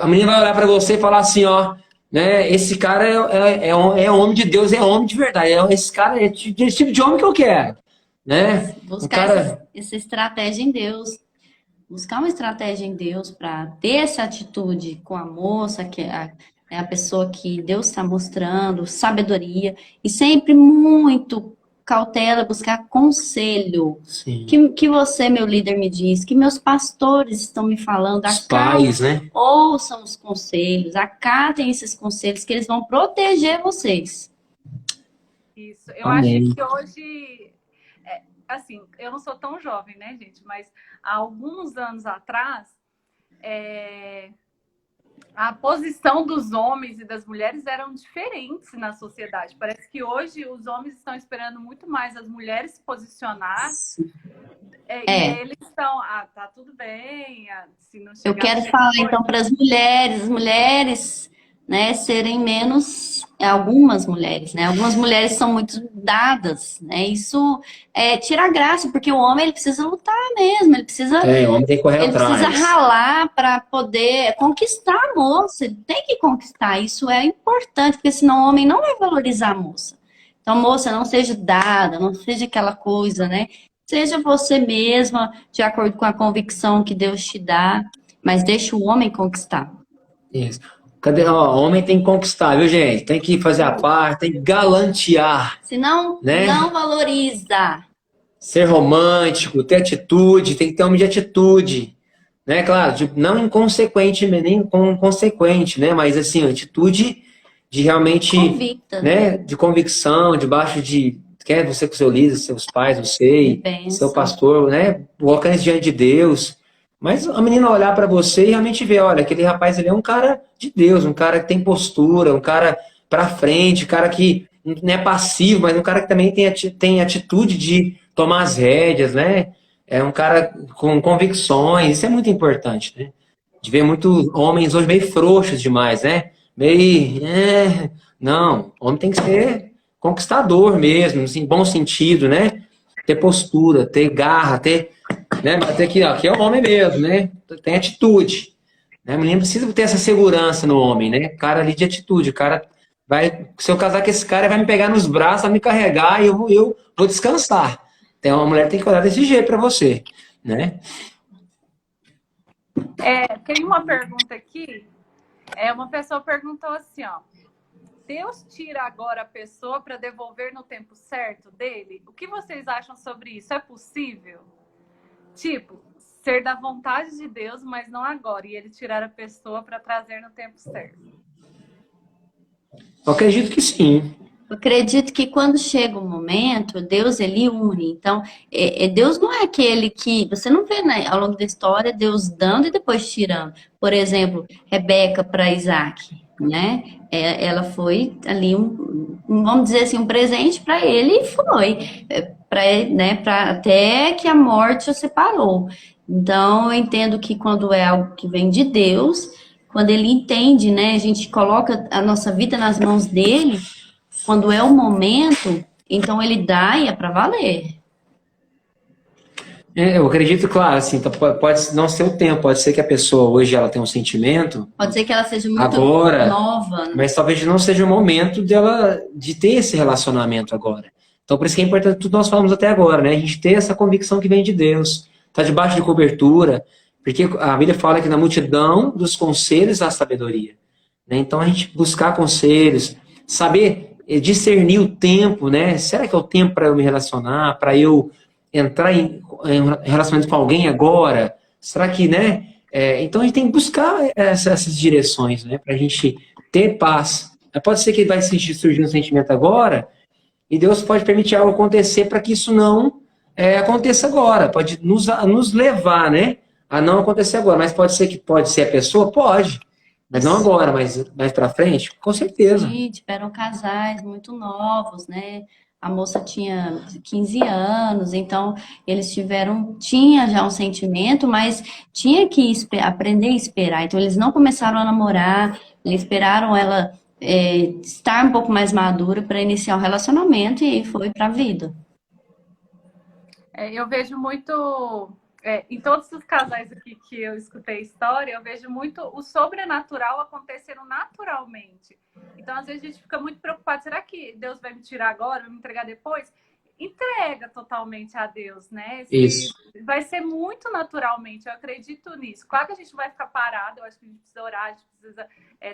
A menina vai olhar para você e falar assim, ó, né? Esse cara é homem de Deus, é homem de verdade. Esse cara é esse tipo de homem que eu quero, né? Buscar essa estratégia em Deus. Buscar uma estratégia em Deus para ter essa atitude com a moça, que é a pessoa que Deus está mostrando, sabedoria, e sempre muito cautela, buscar conselho. Sim. Que você, meu líder, me diz, que meus pastores estão me falando. Os pais, né? Ouçam os conselhos, acatem esses conselhos, que eles vão proteger vocês. Isso. Eu Amém. acho que hoje, assim, eu não sou tão jovem, né, gente? Mas há alguns anos atrás, a posição dos homens e das mulheres eram diferentes na sociedade. Parece que hoje os homens estão esperando muito mais as mulheres se posicionar. E eles estão, tá tudo bem, se não chegar... Eu quero falar, então, para as mulheres, né, serem menos... Algumas mulheres, né? Algumas mulheres são muito dadas, né? Isso tira a graça, porque o homem, ele precisa lutar mesmo, ele precisa... o homem tem que correr atrás. Ele precisa ralar para poder conquistar a moça, ele tem que conquistar, isso é importante, porque senão o homem não vai valorizar a moça. Então, moça, não seja dada, não seja aquela coisa, né? Seja você mesma, de acordo com a convicção que Deus te dá, mas deixa o homem conquistar. Isso. Cadê? Ó, homem tem que conquistar, viu, gente? Tem que fazer a parte, tem que galantear. Senão, né? Não valoriza. Ser romântico, ter atitude, tem que ter homem de atitude. Né? Claro, não inconsequente, nem inconsequente, né? Mas assim, atitude de realmente... Convicta, né? De convicção, debaixo de... Quer você com seu líder, seus pais, você, seu pastor, né? Colocando isso diante de Deus. Mas a menina olhar para você e realmente ver, olha, aquele rapaz ele é um cara de Deus, um cara que tem postura, um cara para frente, um cara que não é passivo, mas um cara que também tem atitude de tomar as rédeas, né? É um cara com convicções, isso é muito importante, né? De ver muitos homens hoje meio frouxos demais, né? Meio... Não, homem tem que ser conquistador mesmo, em bom sentido, né? Ter postura, ter garra, né? Bater aqui é o homem mesmo, né? Tem atitude. Né? A menina precisa ter essa segurança no homem, né? O cara ali de atitude, o cara vai... Se eu casar com esse cara, ele vai me pegar nos braços, vai me carregar e eu vou descansar. Então, uma mulher tem que olhar desse jeito pra você, né? Tem uma pergunta aqui. Uma pessoa perguntou assim, ó. Deus tira agora a pessoa para devolver no tempo certo dele? O que vocês acham sobre isso? É possível? Tipo, ser da vontade de Deus, mas não agora. E ele tirar a pessoa para trazer no tempo certo. Eu acredito que sim. Eu acredito que quando chega o momento, Deus, ele une. Então, Deus não é aquele que... Você não vê, né, ao longo da história, Deus dando e depois tirando. Por exemplo, Rebeca para Isaac, né? Ela foi ali, vamos dizer assim, um presente para ele e foi. Até que a morte o separou. Então, eu entendo que quando é algo que vem de Deus, quando ele entende, né? A gente coloca a nossa vida nas mãos dele... Quando é o momento, então ele dá e é para valer. Eu acredito, claro, assim, pode não ser o tempo, pode ser que a pessoa hoje ela tenha um sentimento. Pode ser que ela seja muito agora, nova. Mas talvez não seja o momento de ter esse relacionamento agora. Então por isso que é importante tudo que nós falamos até agora, né? A gente ter essa convicção que vem de Deus, tá debaixo de cobertura, porque a Bíblia fala que na multidão dos conselhos há sabedoria. Né? Então a gente buscar conselhos, saber discernir o tempo, né? Será que é o tempo para eu me relacionar, para eu entrar em relacionamento com alguém agora? Será que, né? Então a gente tem que buscar essas direções, né? Para a gente ter paz. Pode ser que vai surgir um sentimento agora e Deus pode permitir algo acontecer para que isso não aconteça agora. Pode nos levar, né? A não acontecer agora. Mas pode ser a pessoa? Pode. Mas não agora, mas mais pra frente, com certeza. Sim, tiveram casais muito novos, né? A moça tinha 15 anos, então eles tinha já um sentimento, mas tinha que aprender a esperar. Então eles não começaram a namorar, eles esperaram ela estar um pouco mais madura para iniciar o relacionamento e foi para a vida. Eu vejo muito, em todos os casais aqui que eu escutei história, eu vejo muito o sobrenatural acontecendo naturalmente. Então, às vezes, a gente fica muito preocupado, será que Deus vai me tirar agora, vai me entregar depois? Entrega totalmente a Deus, né? Isso. Vai ser muito naturalmente, eu acredito nisso. Claro que a gente vai ficar parado, eu acho que a gente precisa orar, a gente precisa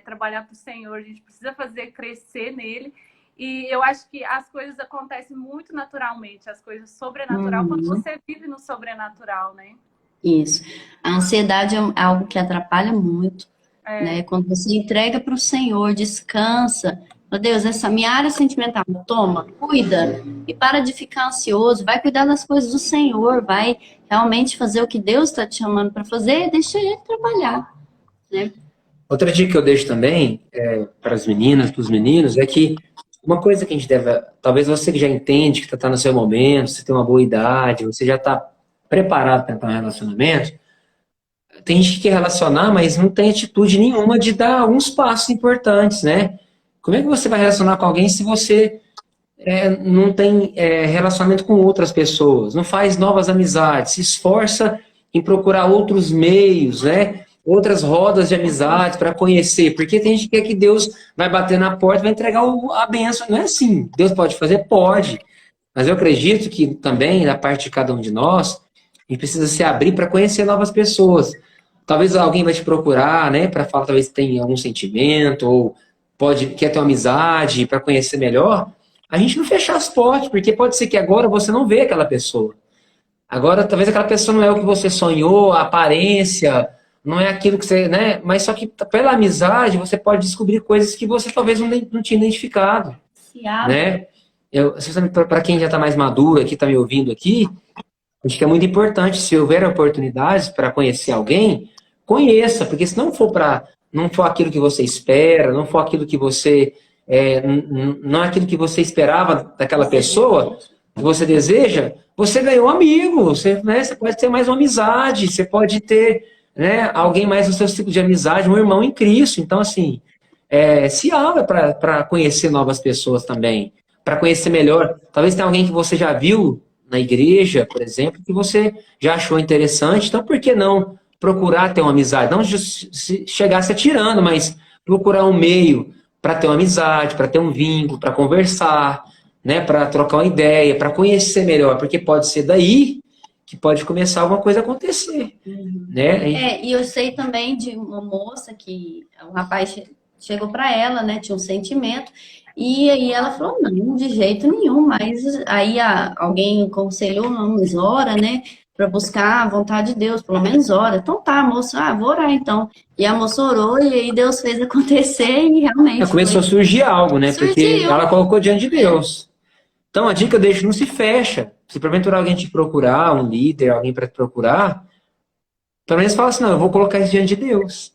trabalhar para o Senhor, a gente precisa fazer crescer nele. E eu acho que as coisas acontecem muito naturalmente, as coisas sobrenatural, quando você vive no sobrenatural, né? Isso. A ansiedade é algo que atrapalha muito, né? Quando você entrega para o Senhor, descansa. Meu Deus, essa minha área sentimental, toma, cuida. E para de ficar ansioso, vai cuidar das coisas do Senhor, vai realmente fazer o que Deus está te chamando para fazer, deixa ele trabalhar, né? Outra dica que eu deixo também para as meninas, para os meninos, é que uma coisa que a gente deve, talvez você que já entende que está no seu momento, você tem uma boa idade, você já está preparado para entrar um relacionamento, tem gente que quer relacionar, mas não tem atitude nenhuma de dar alguns passos importantes, né? Como é que você vai relacionar com alguém se você não tem relacionamento com outras pessoas, não faz novas amizades, se esforça em procurar outros meios, né? Outras rodas de amizade para conhecer, porque tem gente que quer que Deus vai bater na porta, vai entregar a bênção. Não é assim. Deus pode fazer? Pode. Mas eu acredito que também, da parte de cada um de nós, a gente precisa se abrir para conhecer novas pessoas. Talvez alguém vai te procurar, né, para falar, talvez tenha algum sentimento, ou quer ter uma amizade para conhecer melhor. A gente não fechar as portas, porque pode ser que agora você não vê aquela pessoa. Agora, talvez aquela pessoa não é o que você sonhou, a aparência, não é aquilo que você, né? Mas só que pela amizade você pode descobrir coisas que você talvez não tinha identificado, né? Para quem já está mais maduro aqui, está me ouvindo aqui, acho que é muito importante, se houver oportunidades para conhecer alguém, conheça, porque se não for aquilo que você espera, não for aquilo que você não é aquilo que você esperava daquela pessoa, que você deseja, você ganhou um amigo, você pode ter mais uma amizade, você pode ter, né, alguém mais no seu ciclo de amizade, um irmão em Cristo. Então, assim, se abra para conhecer novas pessoas também, para conhecer melhor. Talvez tenha alguém que você já viu na igreja, por exemplo, que você já achou interessante. Então, por que não procurar ter uma amizade? Não chegar se atirando, mas procurar um meio para ter uma amizade, para ter um vínculo, para conversar, né, para trocar uma ideia, para conhecer melhor, porque pode ser daí que pode começar alguma coisa a acontecer, né? E eu sei também de uma moça que o rapaz chegou para ela, né, tinha um sentimento, e aí ela falou, não, de jeito nenhum, mas aí alguém aconselhou, mas ora, né, para buscar a vontade de Deus, pelo menos ora. Então tá, moça, vou orar então. E a moça orou e aí Deus fez acontecer e realmente... Começou a surgir algo, né, porque ela colocou diante de Deus. Então a dica eu deixo, não se fecha. Se porventura alguém te procurar, um líder, alguém para te procurar, pelo menos fala assim, não, eu vou colocar isso diante de Deus.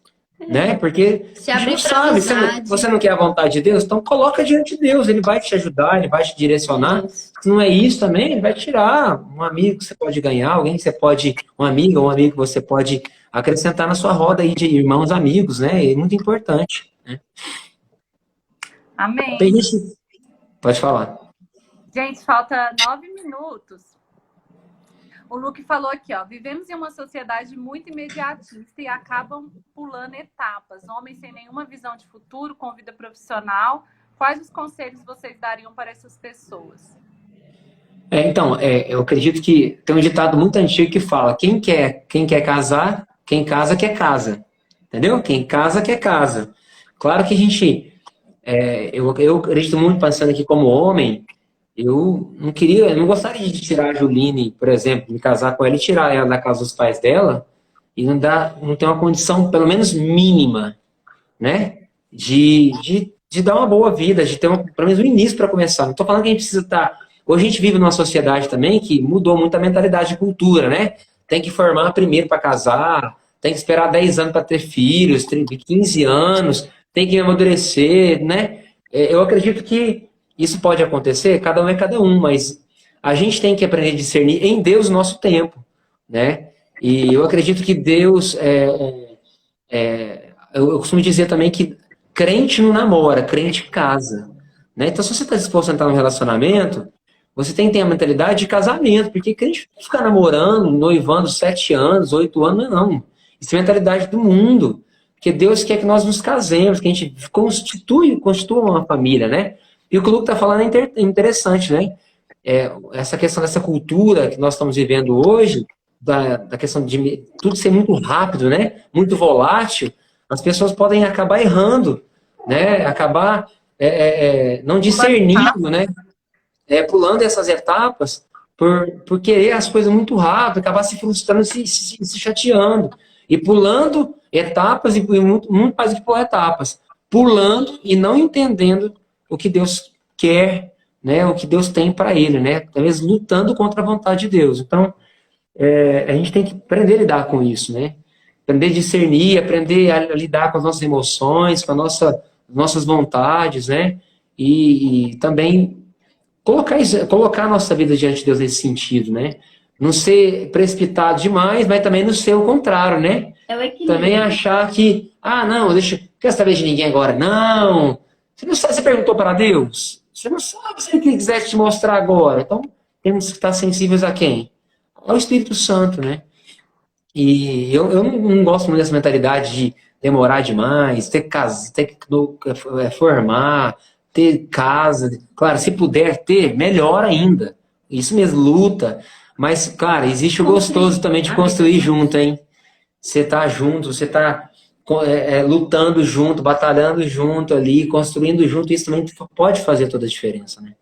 Né? Porque se abrir sabe, você não quer a vontade de Deus, então coloca diante de Deus, ele vai te ajudar, ele vai te direcionar. Se não é isso também, ele vai tirar um amigo que você pode ganhar, alguém que você pode, uma amiga ou um amigo que você pode acrescentar na sua roda aí de irmãos amigos, né? É muito importante. Né? Amém. Pode falar. Gente, falta 9 minutos. O Luke falou aqui, ó, vivemos em uma sociedade muito imediatista e acabam pulando etapas. Homens sem nenhuma visão de futuro, com vida profissional. Quais os conselhos vocês dariam para essas pessoas? Então, eu acredito que tem um ditado muito antigo que fala, quem quer casar, quem casa quer casa. Entendeu? Quem casa quer casa. Claro que a gente, eu acredito muito pensando aqui como homem, eu não gostaria de tirar a Juline, por exemplo, me casar com ela e tirar ela da casa dos pais dela e não ter uma condição, pelo menos mínima, né? De dar uma boa vida, de ter pelo menos um início para começar. Não estou falando que a gente precisa estar... Hoje a gente vive numa sociedade também que mudou muito a mentalidade de cultura, né? Tem que formar primeiro para casar, tem que esperar 10 anos para ter filhos, 30, 15 anos, tem que amadurecer, né? Eu acredito que isso pode acontecer, cada um é cada um, mas a gente tem que aprender a discernir em Deus o nosso tempo, né? E eu acredito que Deus, eu costumo dizer também que crente não namora, crente casa, né? Então, se você está disposto a entrar num relacionamento, você tem que ter a mentalidade de casamento, porque crente não fica namorando, noivando 7 anos, 8 anos, não. Isso é a mentalidade do mundo. Porque Deus quer que nós nos casemos, que a gente constitua uma família, né? E o que o Luke está falando é interessante, né? Essa questão dessa cultura que nós estamos vivendo hoje, da questão de tudo ser muito rápido, né? Muito volátil, as pessoas podem acabar errando, né? Acabar não discernindo, né? Pulando essas etapas por querer as coisas muito rápido, acabar se frustrando, se chateando. E pulando etapas, e muito mais do que pular etapas. Pulando e não entendendo o que Deus quer, né? O que Deus tem para ele, né? Talvez lutando contra a vontade de Deus. Então, a gente tem que aprender a lidar com isso, né? Aprender a discernir, aprender a lidar com as nossas emoções, com nossas vontades, né? E também colocar a nossa vida diante de Deus nesse sentido, né? Não ser precipitado demais, mas também não ser o contrário, né? É o equilíbrio. Também achar que, não, quer saber de ninguém agora? Não! Você não sabe, você perguntou para Deus? Você não sabe se ele quiser te mostrar agora. Então, temos que estar sensíveis a quem? Ao Espírito Santo, né? E eu não gosto muito dessa mentalidade de demorar demais, ter que formar, ter casa. Claro, se puder ter, melhor ainda. Isso mesmo, luta. Mas, cara, existe o gostoso também de construir junto, hein? Você tá junto, você tá lutando junto, batalhando junto ali, construindo junto, isso também pode fazer toda a diferença, né?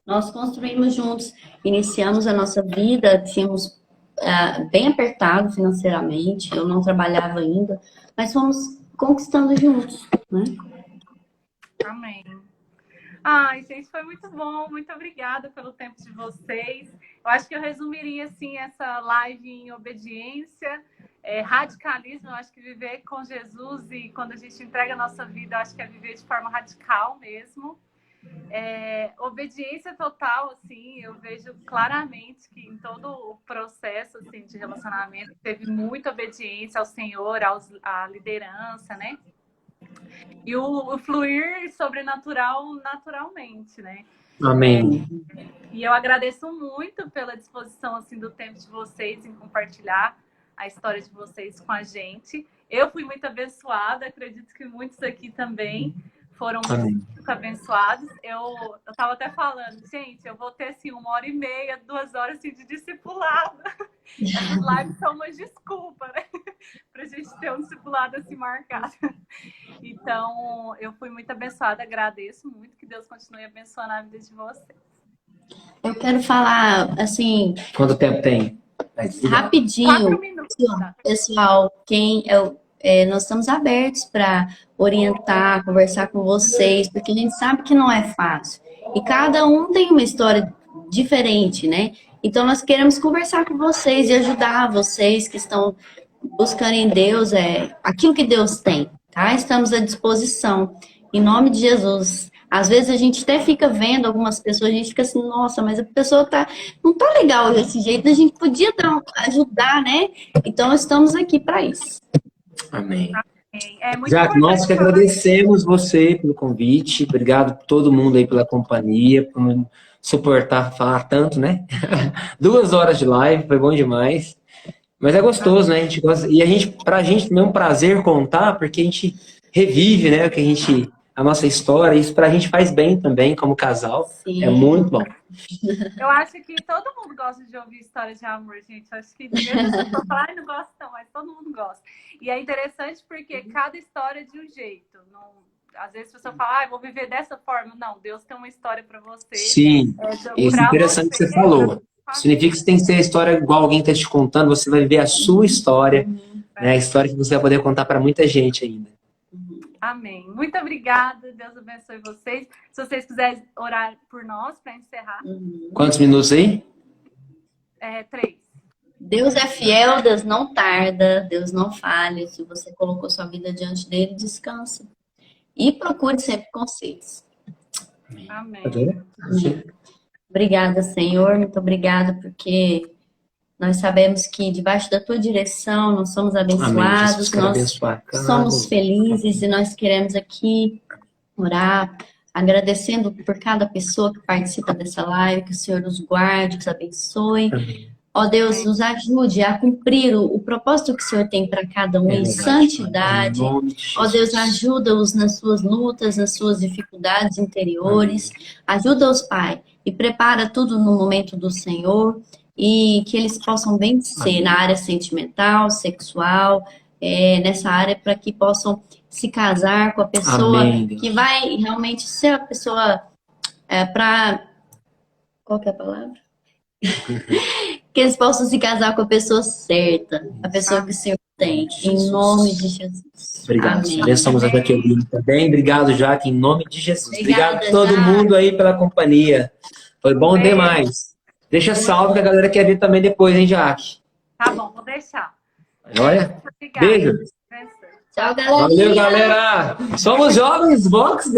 Nós construímos juntos, iniciamos a nossa vida, tínhamos bem apertado financeiramente, eu não trabalhava ainda, mas fomos conquistando juntos, né? Amém. Ai, gente, foi muito bom. Muito obrigada pelo tempo de vocês. Eu acho que eu resumiria, assim, essa live em obediência, radicalismo. Eu acho que viver com Jesus e quando a gente entrega a nossa vida, eu acho que é viver de forma radical mesmo. Obediência total, assim, eu vejo claramente que em todo o processo, assim, de relacionamento teve muita obediência ao Senhor, à liderança, né? E o fluir sobrenatural naturalmente, né? Amém. E eu agradeço muito pela disposição, assim, do tempo de vocês em compartilhar a história de vocês com a gente. Eu fui muito abençoada, acredito que muitos aqui também foram muito abençoados. Eu estava até falando, gente, eu vou ter assim 1h30, 2 horas assim, de discipulado. Essas lives são uma desculpa, né? Pra gente ter um discipulado assim marcado. Então, eu fui muito abençoada, agradeço muito, que Deus continue abençoando a vida de vocês. Eu quero falar, assim... Quanto tempo tem? Rapidinho. 4 minutos. Tá? Pessoal, nós estamos abertos para orientar, conversar com vocês, porque a gente sabe que não é fácil. E cada um tem uma história diferente, né? Então, nós queremos conversar com vocês e ajudar vocês que estão buscando em Deus aquilo que Deus tem, tá? Estamos à disposição. Em nome de Jesus. Às vezes a gente até fica vendo algumas pessoas, a gente fica assim, nossa, mas a pessoa não tá legal desse jeito, a gente podia ajudar, né? Então, estamos aqui para isso. Amém. Jaque, nós que agradecemos você pelo convite, obrigado a todo mundo aí pela companhia, por suportar falar tanto, né? 2 horas de live, foi bom demais. Mas é gostoso, né? A gente gosta, e pra gente também é um prazer contar, porque a gente revive, né? A nossa história, isso pra gente faz bem também, como casal. Sim. É muito bom. Eu acho que todo mundo gosta de ouvir histórias de amor, gente. Eu acho que mesmo se eu falar, não gosta não, mas todo mundo gosta. E é interessante porque cada história é de um jeito. Às vezes a pessoa fala, vou viver dessa forma. Não, Deus tem uma história pra você. Sim, isso é interessante que você falou. Significa que você tem que ser a história igual alguém está te contando, você vai viver a sua história, né? A história que você vai poder contar para muita gente ainda. Amém. Muito obrigada. Deus abençoe vocês. Se vocês quiserem orar por nós para encerrar. Quantos minutos aí? 3. Deus é fiel, Deus não tarda, Deus não falha. Se você colocou sua vida diante dele, descansa. E procure sempre conselhos. Amém. Amém. Obrigada, Senhor. Muito obrigada, porque nós sabemos que debaixo da tua direção nós somos abençoados, nós somos felizes e nós queremos aqui orar, agradecendo por cada pessoa que participa dessa live, que o Senhor os guarde, os abençoe. Ó Deus, nos ajude a cumprir o propósito que o Senhor tem para cada um em santidade. Ó Deus, ajuda-os nas suas lutas, nas suas dificuldades interiores. Ajuda-os, Pai, e prepara tudo no momento do Senhor e que eles possam vencer na área sentimental, sexual, nessa área para que possam se casar com a pessoa que vai realmente ser a pessoa para... Qual que é a palavra? Que eles possam se casar com a pessoa certa, a pessoa que o Senhor tem, em nome de Jesus. Obrigado. Amém. Abençoamos a Jaqueline também. Obrigado, Jaque, em nome de Jesus. Obrigado a todo mundo aí pela companhia. Foi bom demais. Deixa salve que a galera quer ver também depois, hein, Jaque? Tá bom, vou deixar. Olha. Beijo. Tchau, galera. Valeu, galera. Somos jovens, Vox.